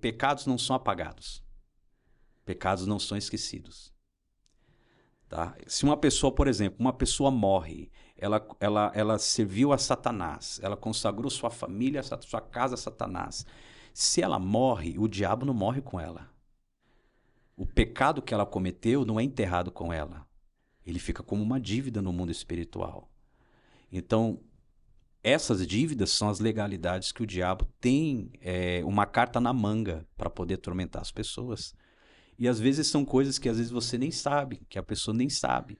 pecados não são apagados. Pecados não são esquecidos. Tá? Se uma pessoa, por exemplo, uma pessoa morre, ela serviu a Satanás, ela consagrou sua família, sua casa a Satanás. Se ela morre, o diabo não morre com ela. O pecado que ela cometeu não é enterrado com ela. Ele fica como uma dívida no mundo espiritual. Então, essas dívidas são as legalidades que o diabo tem uma carta na manga para poder atormentar as pessoas. E às vezes são coisas que às vezes você nem sabe, que a pessoa nem sabe.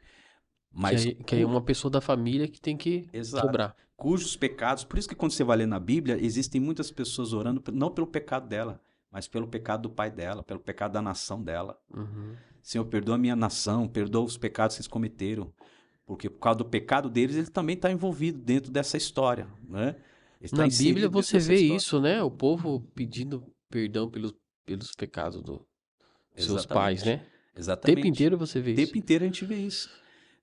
Mas que aí é uma pessoa da família que tem que cobrar. Cujos pecados, por isso que quando você vai ler na Bíblia, existem muitas pessoas orando, não pelo pecado dela, mas pelo pecado do pai dela, pelo pecado da nação dela. Uhum. Senhor, perdoa a minha nação, perdoa os pecados que eles cometeram. Porque por causa do pecado deles, ele também está envolvido dentro dessa história, né? Na Bíblia você vê isso, né? O povo pedindo perdão pelos pecados dos seus pais, né? Exatamente. O tempo inteiro você vê isso. O tempo inteiro a gente vê isso.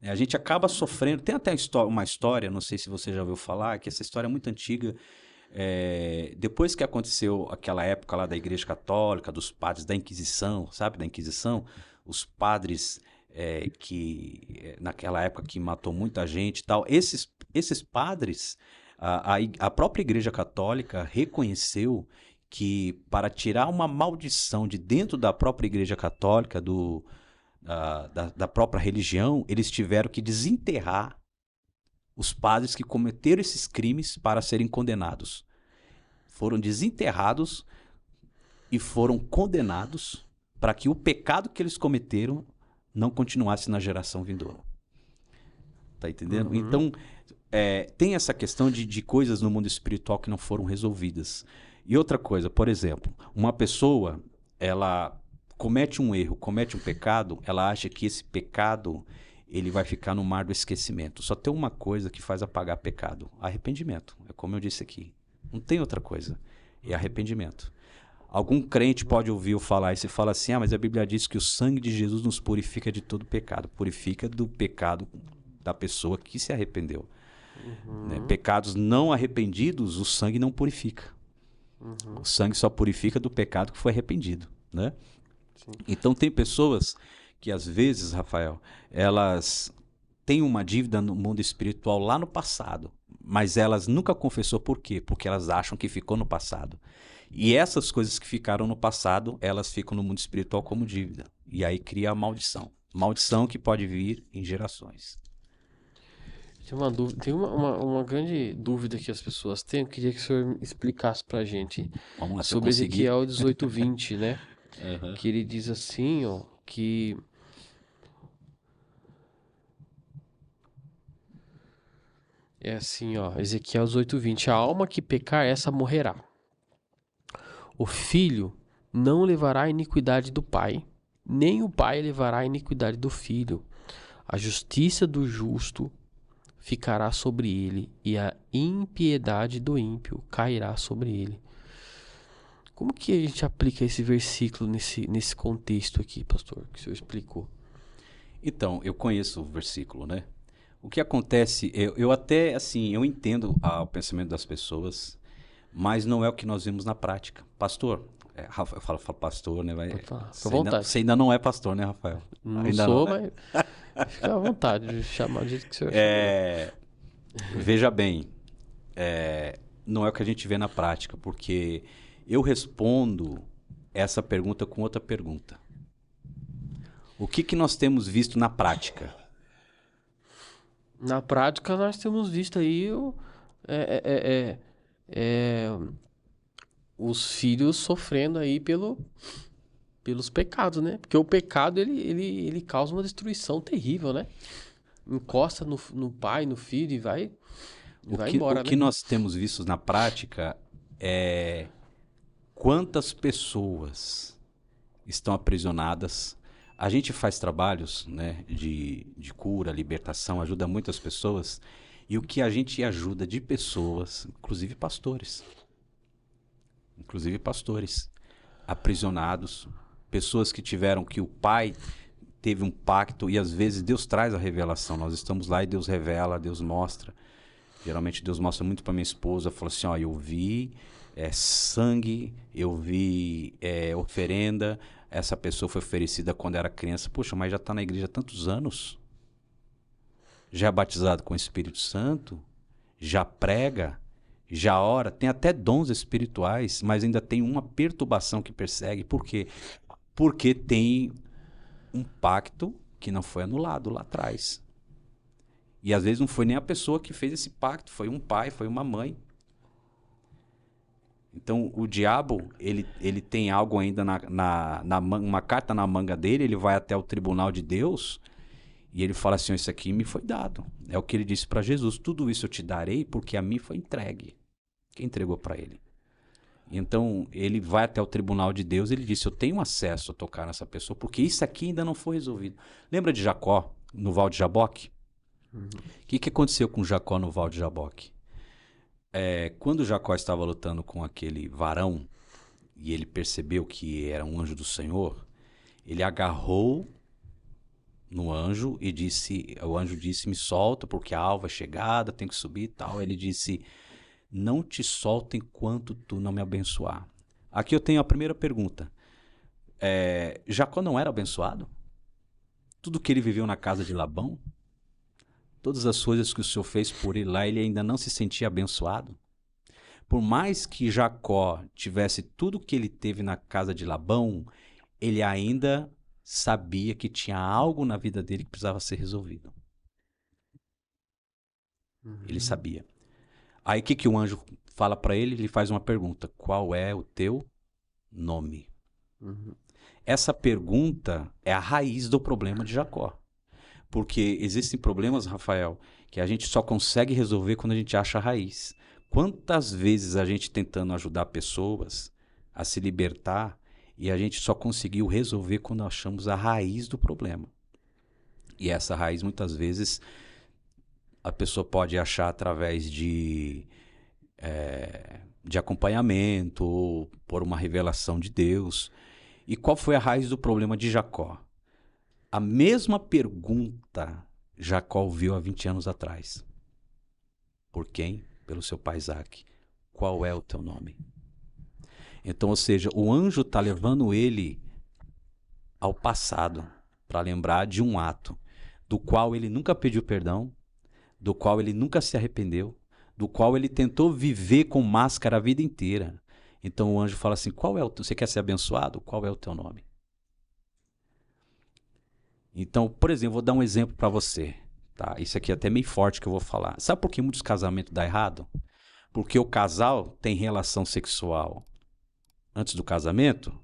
A gente acaba sofrendo. Tem até uma história, não sei se você já ouviu falar, que essa história é muito antiga. Depois que aconteceu aquela época lá da Igreja Católica, dos padres da Inquisição, sabe? Da Inquisição, os padres que naquela época que matou muita gente e tal, esses padres, a própria Igreja Católica reconheceu que para tirar uma maldição de dentro da própria Igreja Católica, da própria religião, eles tiveram que desenterrar os padres que cometeram esses crimes para serem condenados. Foram desenterrados e foram condenados para que o pecado que eles cometeram não continuasse na geração vindoura. Tá entendendo? Uhum. Então, tem essa questão de coisas no mundo espiritual que não foram resolvidas. E outra coisa, por exemplo, uma pessoa, ela comete um erro, comete um pecado, ela acha que esse pecado ele vai ficar no mar do esquecimento. Só tem uma coisa que faz apagar pecado: arrependimento. É como eu disse aqui. Não tem outra coisa. É arrependimento. Algum crente pode ouvir eu falar e se fala assim: mas a Bíblia diz que o sangue de Jesus nos purifica de todo pecado. Purifica do pecado da pessoa que se arrependeu. Uhum. Né? Pecados não arrependidos, o sangue não purifica. Uhum. O sangue só purifica do pecado que foi arrependido, né? Sim. Então tem pessoas que às vezes, Rafael, elas têm uma dívida no mundo espiritual lá no passado, mas elas nunca confessou. Por quê? Porque elas acham que ficou no passado. E essas coisas que ficaram no passado, elas ficam no mundo espiritual como dívida. E aí cria a maldição. Maldição que pode vir em gerações. Tem uma grande dúvida que as pessoas têm. Eu queria que o senhor explicasse pra gente. Vamos lá, sobre Ezequiel 18:20, né? Uhum. Que ele diz assim, ó, que é assim, ó, Ezequiel 18:20: a alma que pecar, essa morrerá. O filho não levará a iniquidade do pai, nem o pai levará a iniquidade do filho. A justiça do justo ficará sobre ele, e a impiedade do ímpio cairá sobre ele. Como que a gente aplica esse versículo nesse contexto aqui, pastor, que o senhor explicou? Então, eu conheço o versículo, né? O que acontece, eu até, assim, eu entendo o pensamento das pessoas, mas não é o que nós vemos na prática. Pastor, eu falo pastor, né? Você ainda não é pastor, né, Rafael? Não ainda sou, não, né? mas fica à vontade de chamar do jeito que o senhor Veja bem, não é o que a gente vê na prática, porque eu respondo essa pergunta com outra pergunta. O que nós temos visto na prática? Na prática, nós temos visto aí os filhos sofrendo aí pelos pecados, né? Porque o pecado, ele causa uma destruição terrível, né? Encosta no pai, no filho e vai embora, O que nós temos visto na prática é quantas pessoas estão aprisionadas. A gente faz trabalhos, né, de cura, libertação, ajuda muitas pessoas. E o que a gente ajuda de pessoas, inclusive pastores, aprisionados, pessoas que tiveram, que o pai teve um pacto, e às vezes Deus traz a revelação. Nós estamos lá e Deus revela, Deus mostra. Geralmente Deus mostra muito para minha esposa, fala assim: ó, eu vi sangue, eu vi oferenda. Essa pessoa foi oferecida quando era criança. Poxa, mas já está na igreja há tantos anos. Já é batizado com o Espírito Santo. Já prega. Já ora. Tem até dons espirituais, mas ainda tem uma perturbação que persegue. Por quê? Porque tem um pacto que não foi anulado lá atrás. E às vezes não foi nem a pessoa que fez esse pacto. Foi um pai, foi uma mãe. Então, o diabo, ele tem algo ainda uma carta na manga dele, ele vai até o tribunal de Deus e ele fala assim, isso aqui me foi dado. É o que ele disse para Jesus, tudo isso eu te darei porque a mim foi entregue. Quem entregou para ele? Então, ele vai até o tribunal de Deus e ele disse, eu tenho acesso a tocar nessa pessoa porque isso aqui ainda não foi resolvido. Lembra de Jacó, no Val de Jaboque? O que aconteceu com Jacó no Val de Jaboque? Quando Jacó estava lutando com aquele varão e ele percebeu que era um anjo do Senhor, ele agarrou no anjo e o anjo disse, me solta porque a alva é chegada, tem que subir e tal. Ele disse, não te solto enquanto tu não me abençoar. Aqui eu tenho a primeira pergunta. Jacó não era abençoado? Tudo que ele viveu na casa de Labão? Todas as coisas que o Senhor fez por ele lá, ele ainda não se sentia abençoado? Por mais que Jacó tivesse tudo que ele teve na casa de Labão, ele ainda sabia que tinha algo na vida dele que precisava ser resolvido. Ele sabia. Aí o que o anjo fala para ele? Ele faz uma pergunta. Qual é o teu nome? Essa pergunta é a raiz do problema de Jacó. Porque existem problemas, Rafael, que a gente só consegue resolver quando a gente acha a raiz. Quantas vezes a gente tentando ajudar pessoas a se libertar e a gente só conseguiu resolver quando achamos a raiz do problema. E essa raiz, muitas vezes, a pessoa pode achar através de acompanhamento, ou por uma revelação de Deus. E qual foi a raiz do problema de Jacó? A mesma pergunta Jacó ouviu há 20 anos atrás. Por quem? Pelo seu pai Isaac. Qual é o teu nome? Então, ou seja, o anjo está levando ele ao passado para lembrar de um ato do qual ele nunca pediu perdão, do qual ele nunca se arrependeu, do qual ele tentou viver com máscara a vida inteira. Então o anjo fala assim, você quer ser abençoado? Qual é o teu nome? Então, por exemplo, vou dar um exemplo para você. Tá? Isso aqui é até meio forte que eu vou falar. Sabe por que muitos casamentos dão errado? Porque o casal tem relação sexual antes do casamento,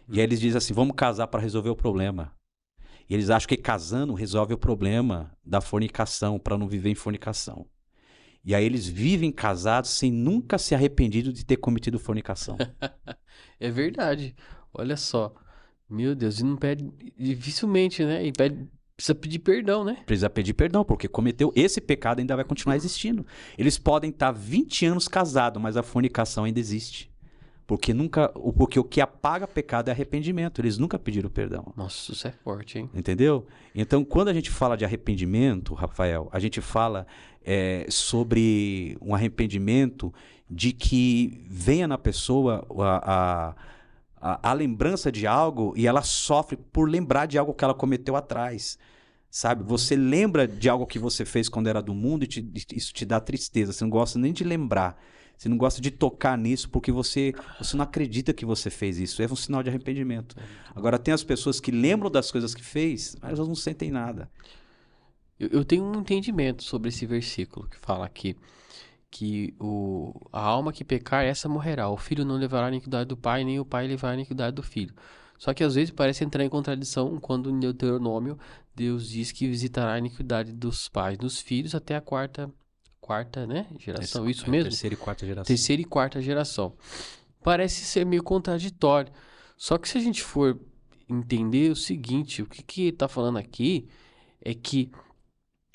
e aí eles dizem assim, vamos casar para resolver o problema. E eles acham que casando resolve o problema da fornicação, para não viver em fornicação. E aí eles vivem casados sem nunca se arrependido de ter cometido fornicação. É verdade. Olha só. Meu Deus, e não pede dificilmente, né? E precisa pedir perdão, né? Precisa pedir perdão, porque cometeu esse pecado, ainda vai continuar existindo. Eles podem estar 20 anos casados, mas a fornicação ainda existe. Porque o que apaga pecado é arrependimento. Eles nunca pediram perdão. Nossa, isso é forte, hein? Entendeu? Então, quando a gente fala de arrependimento, Rafael, a gente fala sobre um arrependimento de que venha na pessoa a lembrança de algo e ela sofre por lembrar de algo que ela cometeu atrás. Sabe? Você lembra de algo que você fez quando era do mundo e isso te dá tristeza. Você não gosta nem de lembrar. Você não gosta de tocar nisso porque você não acredita que você fez isso. É um sinal de arrependimento. Agora, tem as pessoas que lembram das coisas que fez, mas elas não sentem nada. Eu tenho um entendimento sobre esse versículo que fala aqui que a alma que pecar, essa morrerá. O filho não levará a iniquidade do pai, nem o pai levará a iniquidade do filho. Só que às vezes parece entrar em contradição quando em Deuteronômio Deus diz que visitará a iniquidade dos pais nos filhos até a quarta, né, geração. Isso mesmo? Terceira e quarta geração. Terceira e quarta geração. Parece ser meio contraditório. Só que se a gente for entender o seguinte, o que ele está falando aqui é que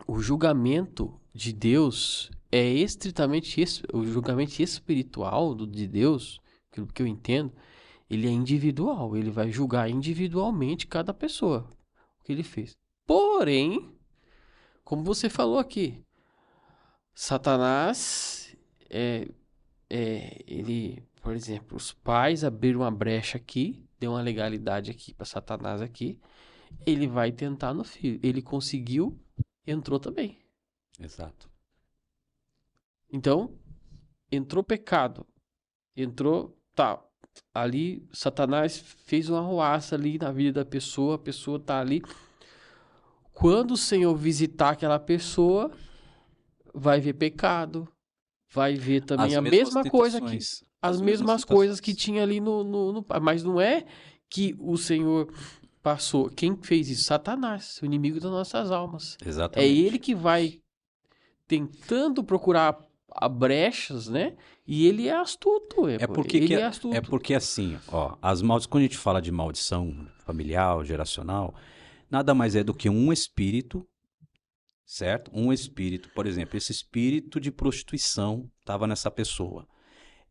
o julgamento de Deus é estritamente o julgamento espiritual de Deus, pelo que eu entendo, ele é individual, ele vai julgar individualmente cada pessoa, o que ele fez. Porém, como você falou aqui, Satanás ele por exemplo, os pais abriram uma brecha aqui, deu uma legalidade aqui para Satanás aqui, ele vai tentar no filho. Ele conseguiu, entrou também. Exato. Então, entrou pecado, entrou, tá, ali Satanás fez uma arruaça ali na vida da pessoa, a pessoa tá ali. Quando o Senhor visitar aquela pessoa, vai ver pecado, vai ver também As a mesmas mesma coisa que tentações. as mesmas coisas que tinha ali no mas não é que o Senhor passou. Quem fez isso? Satanás, o inimigo das nossas almas. É Exatamente. ele que vai tentando procurar brechas, né? E ele é astuto. Ele é astuto. É porque assim, ó, quando a gente fala de maldição familiar, geracional, nada mais é do que um espírito, certo? Um espírito, por exemplo, esse espírito de prostituição estava nessa pessoa.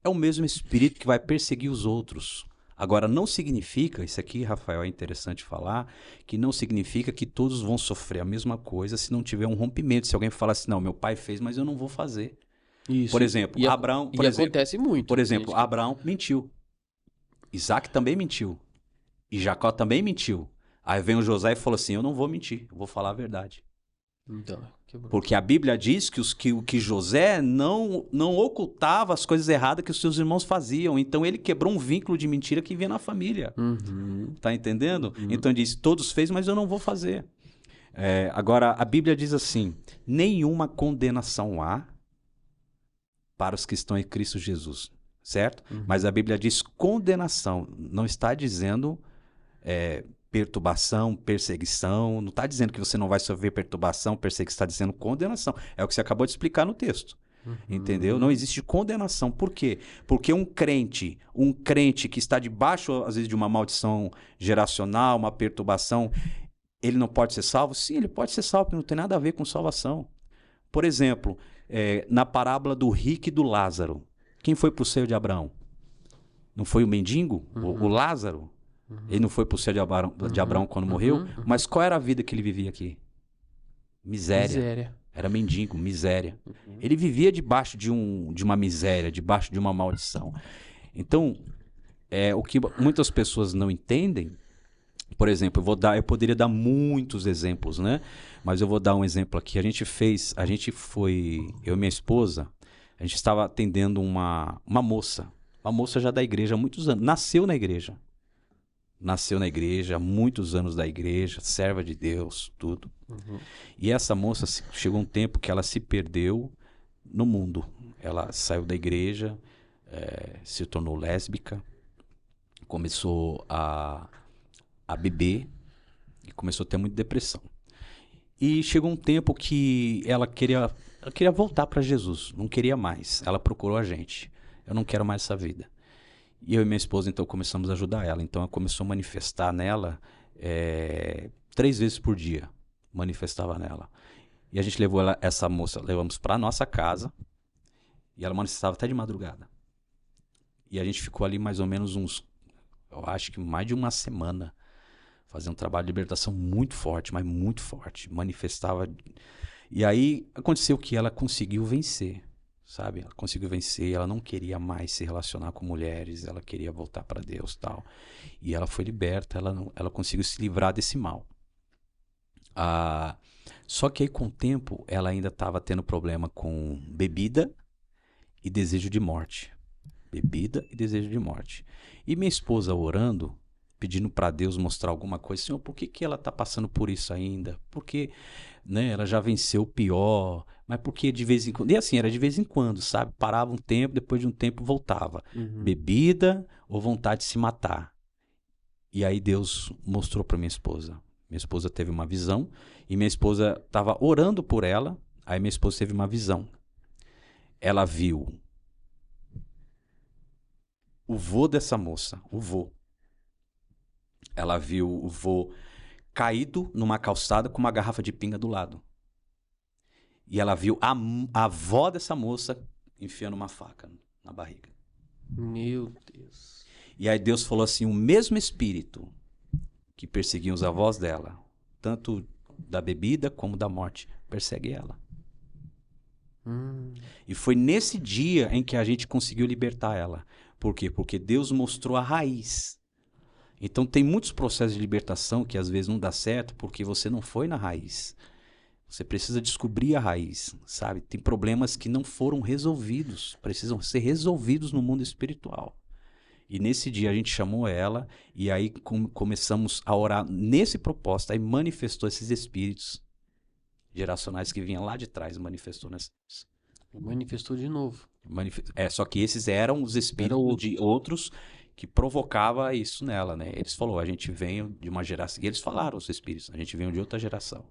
É o mesmo espírito que vai perseguir os outros. Agora, não significa, isso aqui, Rafael, é interessante falar, que não significa que todos vão sofrer a mesma coisa se não tiver um rompimento. Se alguém falar assim, não, meu pai fez, mas eu não vou fazer. Isso. Por exemplo, Abraão... E acontece muito. Por exemplo, Abraão mentiu. Isaac também mentiu. E Jacó também mentiu. Aí vem o José e falou assim, eu não vou mentir, eu vou falar a verdade. Então, quebrou. Porque a Bíblia diz que José não ocultava as coisas erradas que os seus irmãos faziam. Então ele quebrou um vínculo de mentira que vinha na família. Uhum. Tá entendendo? Então ele disse, todos fez, mas eu não vou fazer. Agora, a Bíblia diz assim, nenhuma condenação há para os que estão em Cristo Jesus. Certo? Mas a Bíblia diz condenação. Não está dizendo perturbação, perseguição. Não está dizendo que você não vai sofrer perturbação, perseguição. Está dizendo condenação. É o que você acabou de explicar no texto. Entendeu? Não existe condenação. Por quê? Porque um crente que está debaixo, às vezes, de uma maldição geracional, uma perturbação, ele não pode ser salvo? Sim, ele pode ser salvo, porque não tem nada a ver com salvação. Por exemplo, na parábola do rico e do Lázaro, quem foi para o seio de Abraão? Não foi o mendigo? O Lázaro? Ele não foi para o seio de Abraão quando morreu? Mas qual era a vida que ele vivia aqui? Miséria. Era mendigo, miséria. Ele vivia debaixo de uma miséria, debaixo de uma maldição. Então, o que muitas pessoas não entendem, por exemplo, eu poderia dar muitos exemplos, né? Mas eu vou dar um exemplo aqui. Eu e minha esposa, a gente estava atendendo uma moça já da igreja há muitos anos, nasceu na igreja, há muitos anos da igreja, serva de Deus, tudo. E essa moça, chegou um tempo que ela se perdeu no mundo. Ela saiu da igreja, se tornou lésbica, começou a beber e começou a ter muita depressão. E chegou um tempo que ela queria voltar para Jesus, não queria mais. Ela procurou a gente. Eu não quero mais essa vida. E eu e minha esposa, então, começamos a ajudar ela. Então, ela começou a manifestar nela 3 vezes por dia. Manifestava nela. E a gente levou essa moça, levamos para nossa casa. E ela manifestava até de madrugada. E a gente ficou ali mais ou menos eu acho que mais de uma semana, fazendo um trabalho de libertação muito forte, mas muito forte. Manifestava. E aí aconteceu que ela conseguiu vencer. Sabe? Ela conseguiu vencer, ela não queria mais se relacionar com mulheres, ela queria voltar para Deus, tal. E ela foi liberta, ela conseguiu se livrar desse mal. Só que aí com o tempo ela ainda estava tendo problema com bebida e desejo de morte. Bebida e desejo de morte. E minha esposa orando, pedindo para Deus mostrar alguma coisa, Senhor, por que ela está passando por isso ainda? Porque, né, ela já venceu o pior, mas porque de vez em quando... E assim, era de vez em quando, sabe? Parava um tempo, depois de um tempo voltava. Bebida ou vontade de se matar. E aí Deus mostrou para minha esposa. Minha esposa teve uma visão e minha esposa estava orando por ela, aí minha esposa teve uma visão. Ela viu o vô dessa moça, o vô. Ela viu o vô caído numa calçada com uma garrafa de pinga do lado. E ela viu a avó dessa moça enfiando uma faca na barriga. Meu Deus. E aí Deus falou assim, o mesmo espírito que perseguia os avós dela, tanto da bebida como da morte, persegue ela. E foi nesse dia em que a gente conseguiu libertar ela. Por quê? Porque Deus mostrou a raiz. Então tem muitos processos de libertação que às vezes não dá certo porque você não foi na raiz. Você precisa descobrir a raiz, sabe? Tem problemas que não foram resolvidos, precisam ser resolvidos no mundo espiritual. E nesse dia a gente chamou ela e aí começamos a orar nesse propósito. Aí manifestou esses espíritos geracionais que vinham lá de trás, manifestou nessa. Manifestou de novo. Só que esses eram os espíritos de outros que provocava isso nela, né? Eles falaram, a gente veio de uma geração. E eles falaram, os espíritos, a gente veio de outra geração.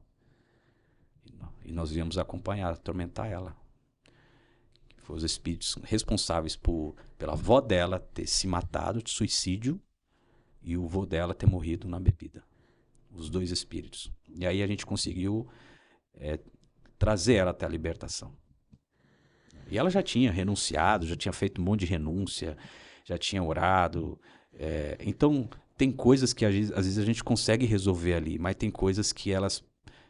E nós viemos acompanhar, atormentar ela. Foi os espíritos responsáveis pela avó dela ter se matado de suicídio e o avô dela ter morrido na bebida. Os dois espíritos. E aí a gente conseguiu trazer ela até a libertação. E ela já tinha renunciado, já tinha feito um monte de renúncia, já tinha orado. Então, tem coisas que às vezes a gente consegue resolver ali, mas tem coisas que elas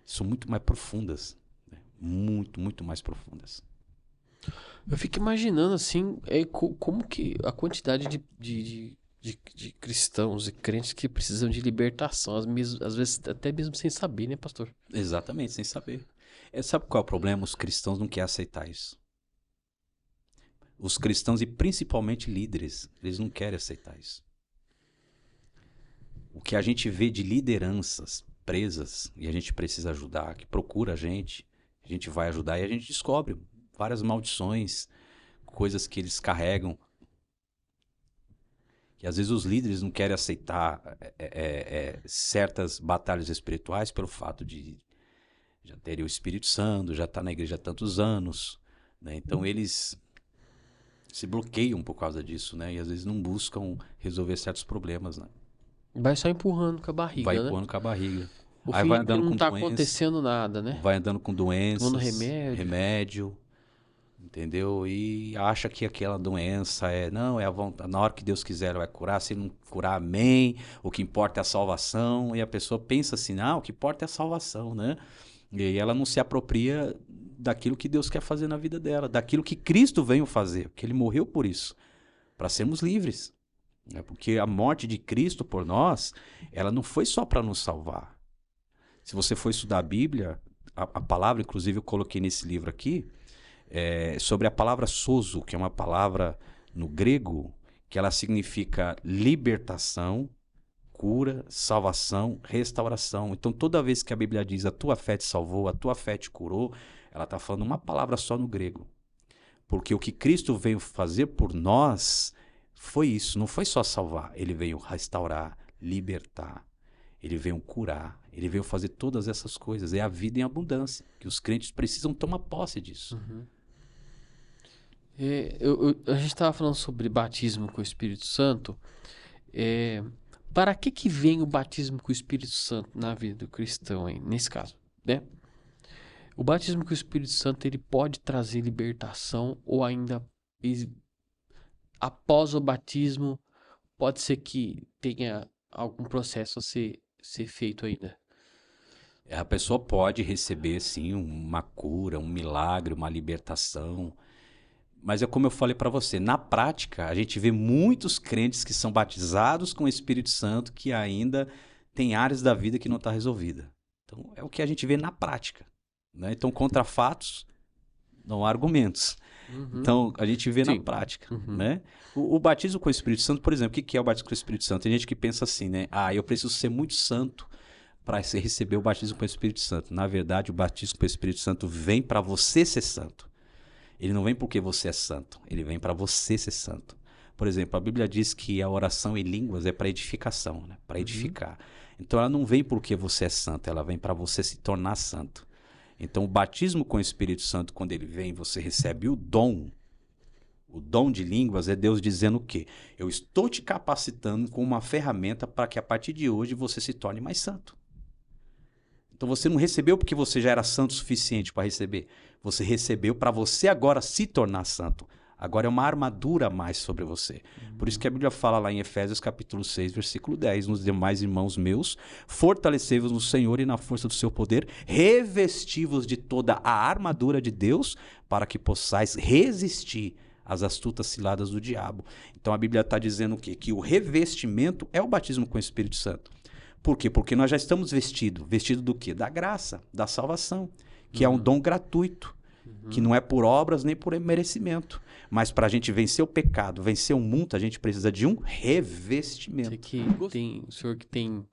são muito mais profundas. Né? Muito, muito mais profundas. Eu fico imaginando, assim, como que a quantidade de cristãos e crentes que precisam de libertação, às vezes até mesmo sem saber, né, pastor? Exatamente, sem saber. Sabe qual é o problema? Os cristãos não querem aceitar isso. Os cristãos, e principalmente líderes, eles não querem aceitar isso. O que a gente vê de lideranças presas, e a gente precisa ajudar, que procura a gente vai ajudar e a gente descobre várias maldições, coisas que eles carregam, que às vezes os líderes não querem aceitar certas batalhas espirituais pelo fato de já terem o Espírito Santo, já estar na igreja há tantos anos, né? Então eles se bloqueiam por causa disso, né? E às vezes não buscam resolver certos problemas, né? Vai só empurrando com a barriga, Vai né? empurrando com a barriga. O Aí fim vai é que andando não com tá doença, acontecendo nada, né? vai andando com doenças, Tomando remédio. Entendeu? E acha que aquela doença não, é a vontade, na hora que Deus quiser vai curar, se não curar, amém, o que importa é a salvação, e a pessoa pensa assim, não, o que importa é a salvação, né? E aí ela não se apropria daquilo que Deus quer fazer na vida dela, daquilo que Cristo veio fazer, porque Ele morreu por isso, para sermos livres. Porque a morte de Cristo por nós, ela não foi só para nos salvar. Se você for estudar a Bíblia, a palavra, inclusive eu coloquei nesse livro aqui, sobre a palavra sozo, que é uma palavra no grego, que ela significa libertação, cura, salvação, restauração. Então toda vez que a Bíblia diz a tua fé te salvou, a tua fé te curou, ela está falando uma palavra só no grego. Porque o que Cristo veio fazer por nós foi isso, não foi só salvar, Ele veio restaurar, libertar, Ele veio curar, Ele veio fazer todas essas coisas. É a vida em abundância, que os crentes precisam tomar posse disso. Uhum. A gente estava falando sobre batismo com o Espírito Santo. Para que vem o batismo com o Espírito Santo na vida do cristão, hein? Nesse caso, né? O batismo com o Espírito Santo, ele pode trazer libertação ou ainda após o batismo pode ser que tenha algum processo a ser feito ainda? A pessoa pode receber, sim, uma cura, um milagre, uma libertação. Mas é como eu falei para você, na prática, a gente vê muitos crentes que são batizados com o Espírito Santo que ainda tem áreas da vida que não está resolvida. Então, é o que a gente vê na prática. Né? Então, contra fatos, não há argumentos. Uhum. Então, a gente vê Sim. na prática. Uhum. Né? O batismo com o Espírito Santo, por exemplo, o que é o batismo com o Espírito Santo? Tem gente que pensa assim, né? Eu preciso ser muito santo para receber o batismo com o Espírito Santo. Na verdade, o batismo com o Espírito Santo vem para você ser santo. Ele não vem porque você é santo, ele vem para você ser santo. Por exemplo, a Bíblia diz que a oração em línguas é para edificação, né? Para edificar. Então ela não vem porque você é santo, ela vem para você se tornar santo. Então o batismo com o Espírito Santo, quando ele vem, você recebe o dom. O dom de línguas é Deus dizendo o quê? Eu estou te capacitando com uma ferramenta para que a partir de hoje você se torne mais santo. Então você não recebeu porque você já era santo o suficiente para receber. Você recebeu para você agora se tornar santo. Agora é uma armadura a mais sobre você. Por isso que a Bíblia fala lá em Efésios capítulo 6, versículo 10. Nos demais irmãos meus, fortalecei-vos no Senhor e na força do seu poder, revesti-vos de toda a armadura de Deus, para que possais resistir as astutas ciladas do diabo. Então a Bíblia está dizendo o quê? Que o revestimento é o batismo com o Espírito Santo. Por quê? Porque nós já estamos vestidos. Vestido do quê? Da graça, da salvação, que é um dom gratuito, que não é por obras nem por merecimento. Mas para a gente vencer o pecado, vencer o mundo, a gente precisa de um revestimento. O senhor que tem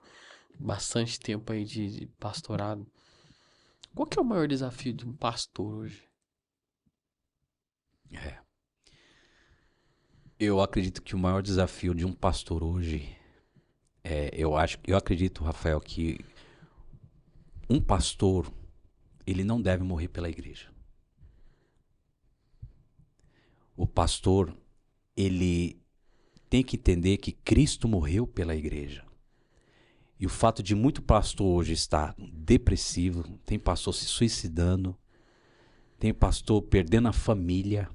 bastante tempo aí de pastorado, qual que é o maior desafio de um pastor hoje? Eu acredito que o maior desafio de um pastor hoje eu acredito, Rafael, que um pastor, ele não deve morrer pela igreja. O pastor, ele tem que entender que Cristo morreu pela igreja. E o fato de muito pastor hoje estar depressivo, tem pastor se suicidando, tem pastor perdendo a família,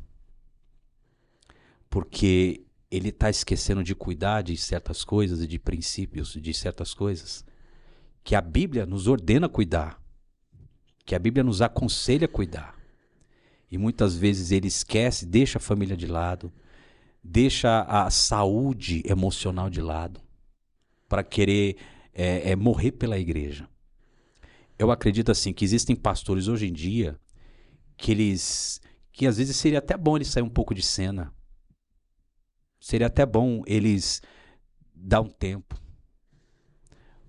porque ele está esquecendo de cuidar de certas coisas e de princípios, de certas coisas, que a Bíblia nos ordena cuidar, que a Bíblia nos aconselha a cuidar. E muitas vezes ele esquece, deixa a família de lado, deixa a saúde emocional de lado, para querer morrer pela igreja. Eu acredito assim que existem pastores hoje em dia que às vezes seria até bom eles saírem um pouco de cena. Seria até bom eles dar um tempo.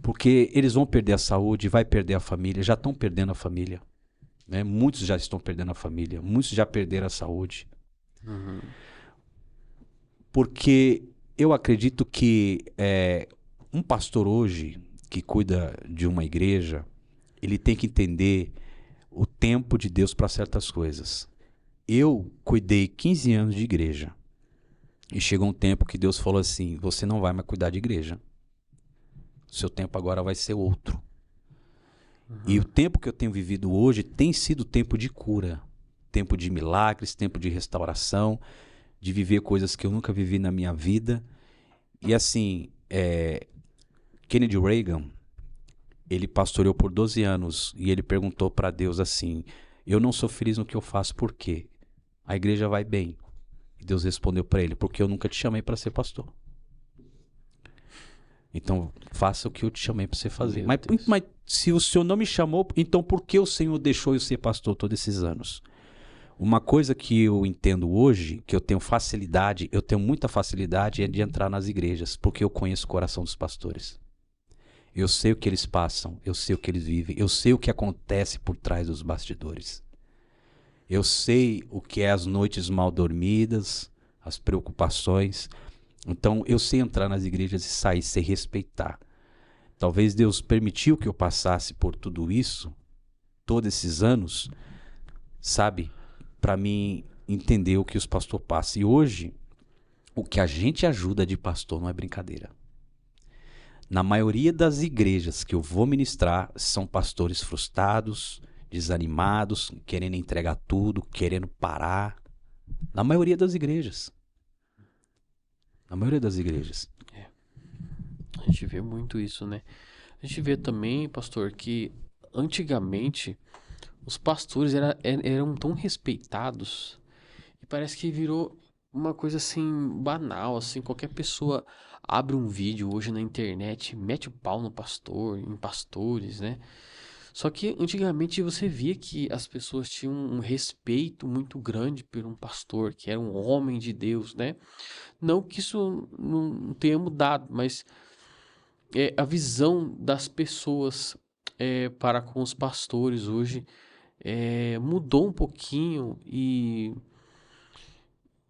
Porque eles vão perder a saúde, vai perder a família, já estão perdendo a família. Né? Muitos já estão perdendo a família, muitos já perderam a saúde. Porque eu acredito que um pastor hoje que cuida de uma igreja, ele tem que entender o tempo de Deus para certas coisas. Eu cuidei 15 anos de igreja. E chegou um tempo que Deus falou assim, você não vai mais cuidar de igreja. O seu tempo agora vai ser outro. E o tempo que eu tenho vivido hoje tem sido tempo de cura. Tempo de milagres, tempo de restauração, de viver coisas que eu nunca vivi na minha vida. E assim, Kennedy Reagan, ele pastoreou por 12 anos e ele perguntou para Deus assim, eu não sou feliz no que eu faço, por quê? A igreja vai bem. E Deus respondeu para ele, porque eu nunca te chamei para ser pastor. Então, faça o que eu te chamei para você fazer. Mas se o Senhor não me chamou, então por que o Senhor deixou eu ser pastor todos esses anos? Uma coisa que eu entendo hoje, que eu tenho muita facilidade, é de entrar nas igrejas, porque eu conheço o coração dos pastores. Eu sei o que eles passam, eu sei o que eles vivem, eu sei o que acontece por trás dos bastidores. Eu sei o que é as noites mal dormidas, as preocupações. Então, eu sei entrar nas igrejas e sair, sei respeitar. Talvez Deus permitiu que eu passasse por tudo isso, todos esses anos, sabe? Para mim entender o que os pastores passam. E hoje, o que a gente ajuda de pastor não é brincadeira. Na maioria das igrejas que eu vou ministrar, são pastores frustrados, desanimados, querendo entregar tudo, querendo parar. Na maioria das igrejas. Na maioria das igrejas. A gente vê muito isso, né? A gente vê também, pastor, que antigamente os pastores eram tão respeitados e parece que virou uma coisa assim banal, assim, qualquer pessoa abre um vídeo hoje na internet, mete o pau no pastor, em pastores, né? Só que antigamente você via que as pessoas tinham um respeito muito grande por um pastor, que era um homem de Deus, né? Não que isso não tenha mudado, mas a visão das pessoas para com os pastores hoje mudou um pouquinho e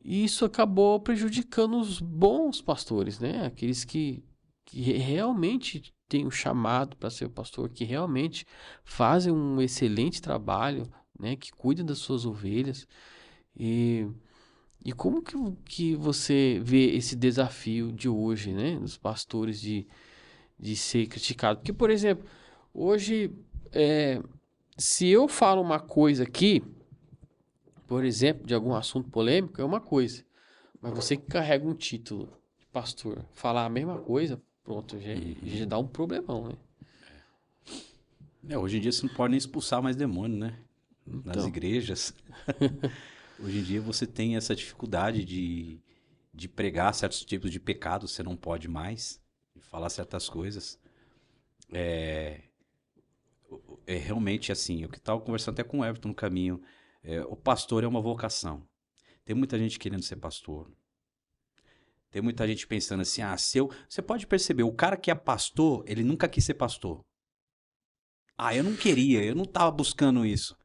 isso acabou prejudicando os bons pastores, né? Aqueles que realmente têm o chamado para ser pastor, que realmente fazem um excelente trabalho, né? Que cuidam das suas ovelhas. E como que você vê esse desafio de hoje, né? Dos pastores de ser criticado? Porque, por exemplo, hoje, se eu falo uma coisa aqui, por exemplo, de algum assunto polêmico, é uma coisa. Mas você que carrega um título de pastor, falar a mesma coisa, pronto, já dá um problemão, né? Hoje em dia você não pode nem expulsar mais demônio, né? Nas Então, igrejas. Hoje em dia você tem essa dificuldade de pregar certos tipos de pecados, você não pode mais, de falar certas coisas. É realmente assim, eu que estava conversando até com o Everton no caminho, o pastor é uma vocação. Tem muita gente querendo ser pastor. Tem muita gente pensando assim, você pode perceber, o cara que é pastor, ele nunca quis ser pastor. Eu não queria, eu não estava buscando isso.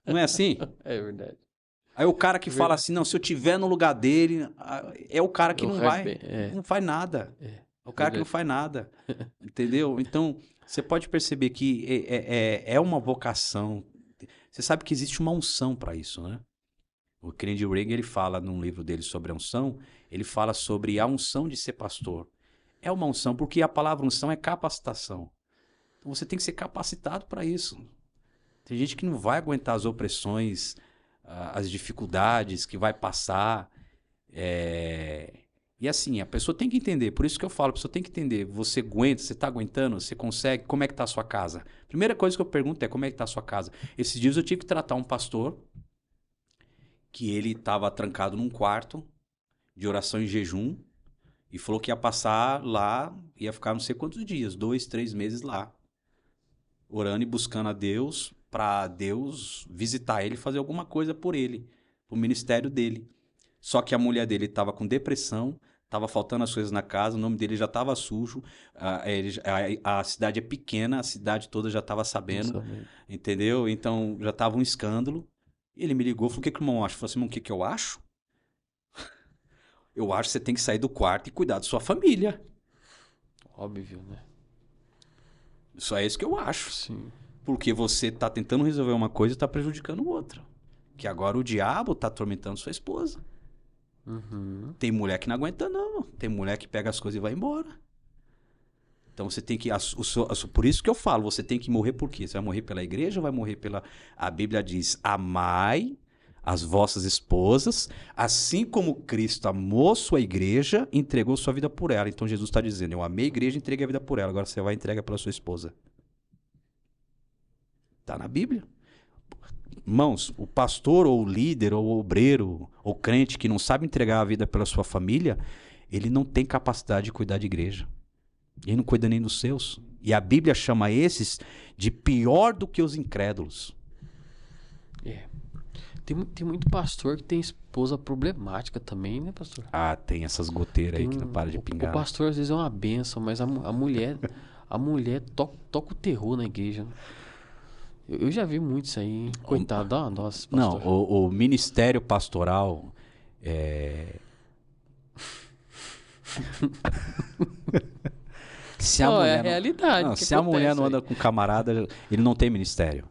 Não é assim? É verdade. Aí o cara que fala assim, não, se eu tiver no lugar dele, é o cara que não faz nada. É o cara que não faz nada. Entendeu? Então, você pode perceber que é uma vocação. Você sabe que existe uma unção para isso, né? O Kennedy Reagan, ele fala num livro dele sobre a unção, ele fala sobre a unção de ser pastor. É uma unção, porque a palavra unção é capacitação. Então você tem que ser capacitado para isso. Tem gente que não vai aguentar as opressões, as dificuldades que vai passar. E assim, a pessoa tem que entender. Por isso que eu falo, a pessoa tem que entender. Você aguenta, você está aguentando, você consegue? Como é que está a sua casa? Primeira coisa que eu pergunto é como é que está a sua casa. Esses dias eu tive que tratar um pastor que ele estava trancado num quarto de oração em jejum e falou que ia passar lá, ia ficar não sei quantos dias, 2, 3 meses lá, orando e buscando a Deus, para Deus visitar ele e fazer alguma coisa por ele, pro ministério dele. Só que a mulher dele estava com depressão, estava faltando as coisas na casa, o nome dele já estava sujo, a cidade é pequena, a cidade toda já estava sabendo, entendeu? Então já estava um escândalo. Ele me ligou, falou, o que o irmão acha? Eu falei assim, irmão, o que eu acho? Eu acho que você tem que sair do quarto e cuidar da sua família. Óbvio, né? Só é isso que eu acho. Sim. Porque você tá tentando resolver uma coisa e tá prejudicando outra. Que agora o diabo tá atormentando sua esposa. Uhum. Tem mulher que não aguenta, não. Tem mulher que pega as coisas e vai embora. Então você tem que... por isso que eu falo, você tem que morrer por quê? Você vai morrer pela igreja ou vai morrer pela... A Bíblia diz, amai as vossas esposas, assim como Cristo amou sua igreja, entregou sua vida por ela. Então Jesus está dizendo, eu amei a igreja e entreguei a vida por ela. Agora você vai entregar pela sua esposa. Está na Bíblia. Irmãos, o pastor ou o líder ou o obreiro ou crente que não sabe entregar a vida pela sua família, ele não tem capacidade de cuidar de igreja. Ele não cuida nem dos seus. E a Bíblia chama esses de pior do que os incrédulos. Tem muito pastor que tem esposa problemática também, né, pastor? Tem essas goteiras aí que não para de pingar. O pastor às vezes é uma bênção, mas a mulher toca o terror na igreja. Eu já vi muito isso aí, coitado. Nossa, pastor. Não, o ministério pastoral Se a mulher é a realidade. Não, se a mulher não anda com camarada, ele não tem ministério.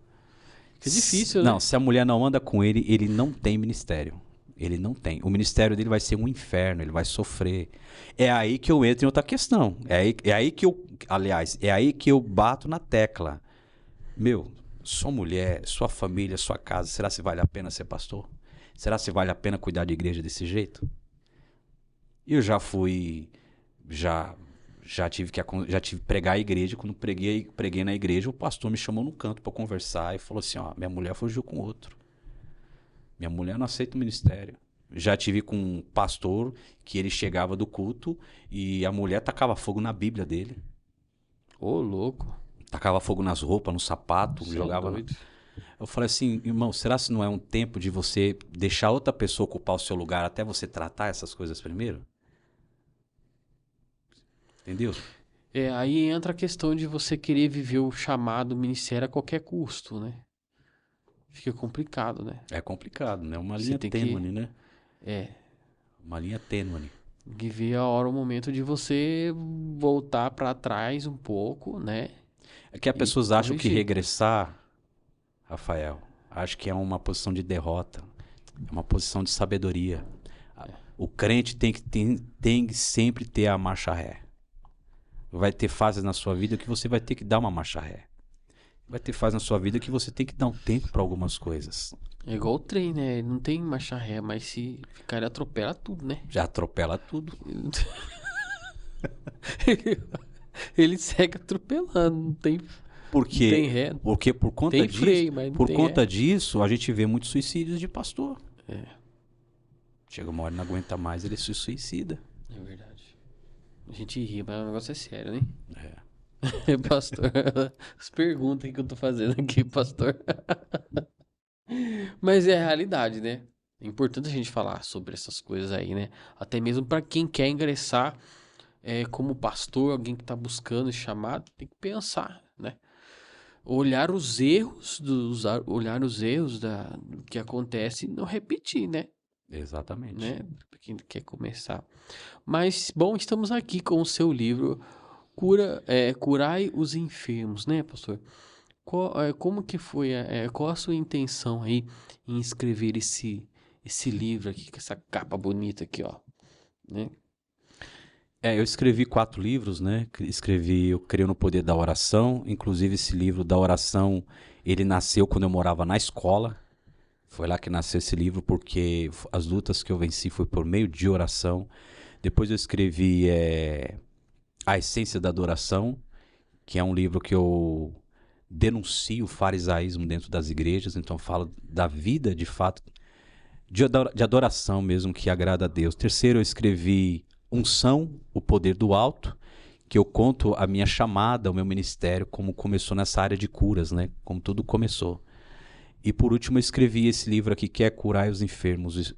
É difícil, né? Não, se a mulher não anda com ele, ele não tem ministério. Ele não tem. O ministério dele vai ser um inferno, ele vai sofrer. É aí que eu entro em outra questão. É aí que eu bato na tecla. Meu, sua mulher, sua família, sua casa, será se vale a pena ser pastor? Será se vale a pena cuidar de igreja desse jeito? Eu já tive que pregar a igreja. Quando preguei na igreja, o pastor me chamou no canto para conversar e falou assim, minha mulher fugiu com outro. Minha mulher não aceita o ministério. Já tive com um pastor que ele chegava do culto e a mulher tacava fogo na Bíblia dele. Ô, louco. Tacava fogo nas roupas, no sapato, jogava... Eu falei assim, irmão, será que não é um tempo de você deixar outra pessoa ocupar o seu lugar até você tratar essas coisas primeiro? Entendeu? Aí entra a questão de você querer viver o chamado ministério a qualquer custo, né? Fica complicado, né? É complicado, né? Uma linha tênue, né? Uma linha tênue. Viver a hora, o momento de você voltar para trás um pouco, né? É que as pessoas acham que regressar, Rafael, acho que é uma posição de derrota. É uma posição de sabedoria. O crente tem que sempre ter a marcha ré. Vai ter fases na sua vida que você vai ter que dar uma marcha ré. Vai ter fases na sua vida que você tem que dar um tempo para algumas coisas. É igual o trem, né? Não tem marcha ré, mas se ficar ele atropela tudo, né? Já atropela tudo. Ele segue atropelando, não tem ré. Porque por conta tem disso, freio, mas não por tem conta ré. disso, a gente vê muitos suicídios de pastor. Chega uma hora e não aguenta mais, ele se suicida. É verdade. A gente ri, mas o negócio é sério, né? Pastor, as perguntas que eu tô fazendo aqui, pastor. Mas é a realidade, né? É importante a gente falar sobre essas coisas aí, né? Até mesmo para quem quer ingressar como pastor, alguém que tá buscando esse chamado, tem que pensar, né? Olhar os erros do que acontece e não repetir, né? Exatamente. Né? Pra quem quer começar. Mas, bom, estamos aqui com o seu livro Curai os Enfermos, né, pastor? Como que foi, qual a sua intenção aí em escrever esse livro aqui, com essa capa bonita aqui, ó, né? Eu escrevi 4 livros, né? Eu Creio no Poder da Oração. Inclusive, esse livro da oração, ele nasceu quando eu morava na escola. Foi lá que nasceu esse livro, porque as lutas que eu venci foi por meio de oração. Depois eu escrevi A Essência da Adoração, que é um livro que eu denuncio o farisaísmo dentro das igrejas. Então, eu falo da vida, de fato, de adoração mesmo, que agrada a Deus. Terceiro, eu escrevi Unção, o Poder do Alto, que eu conto a minha chamada, o meu ministério, como começou nessa área de curas, né? Como tudo começou. E por último eu escrevi esse livro aqui, que é Curai os Enfermos,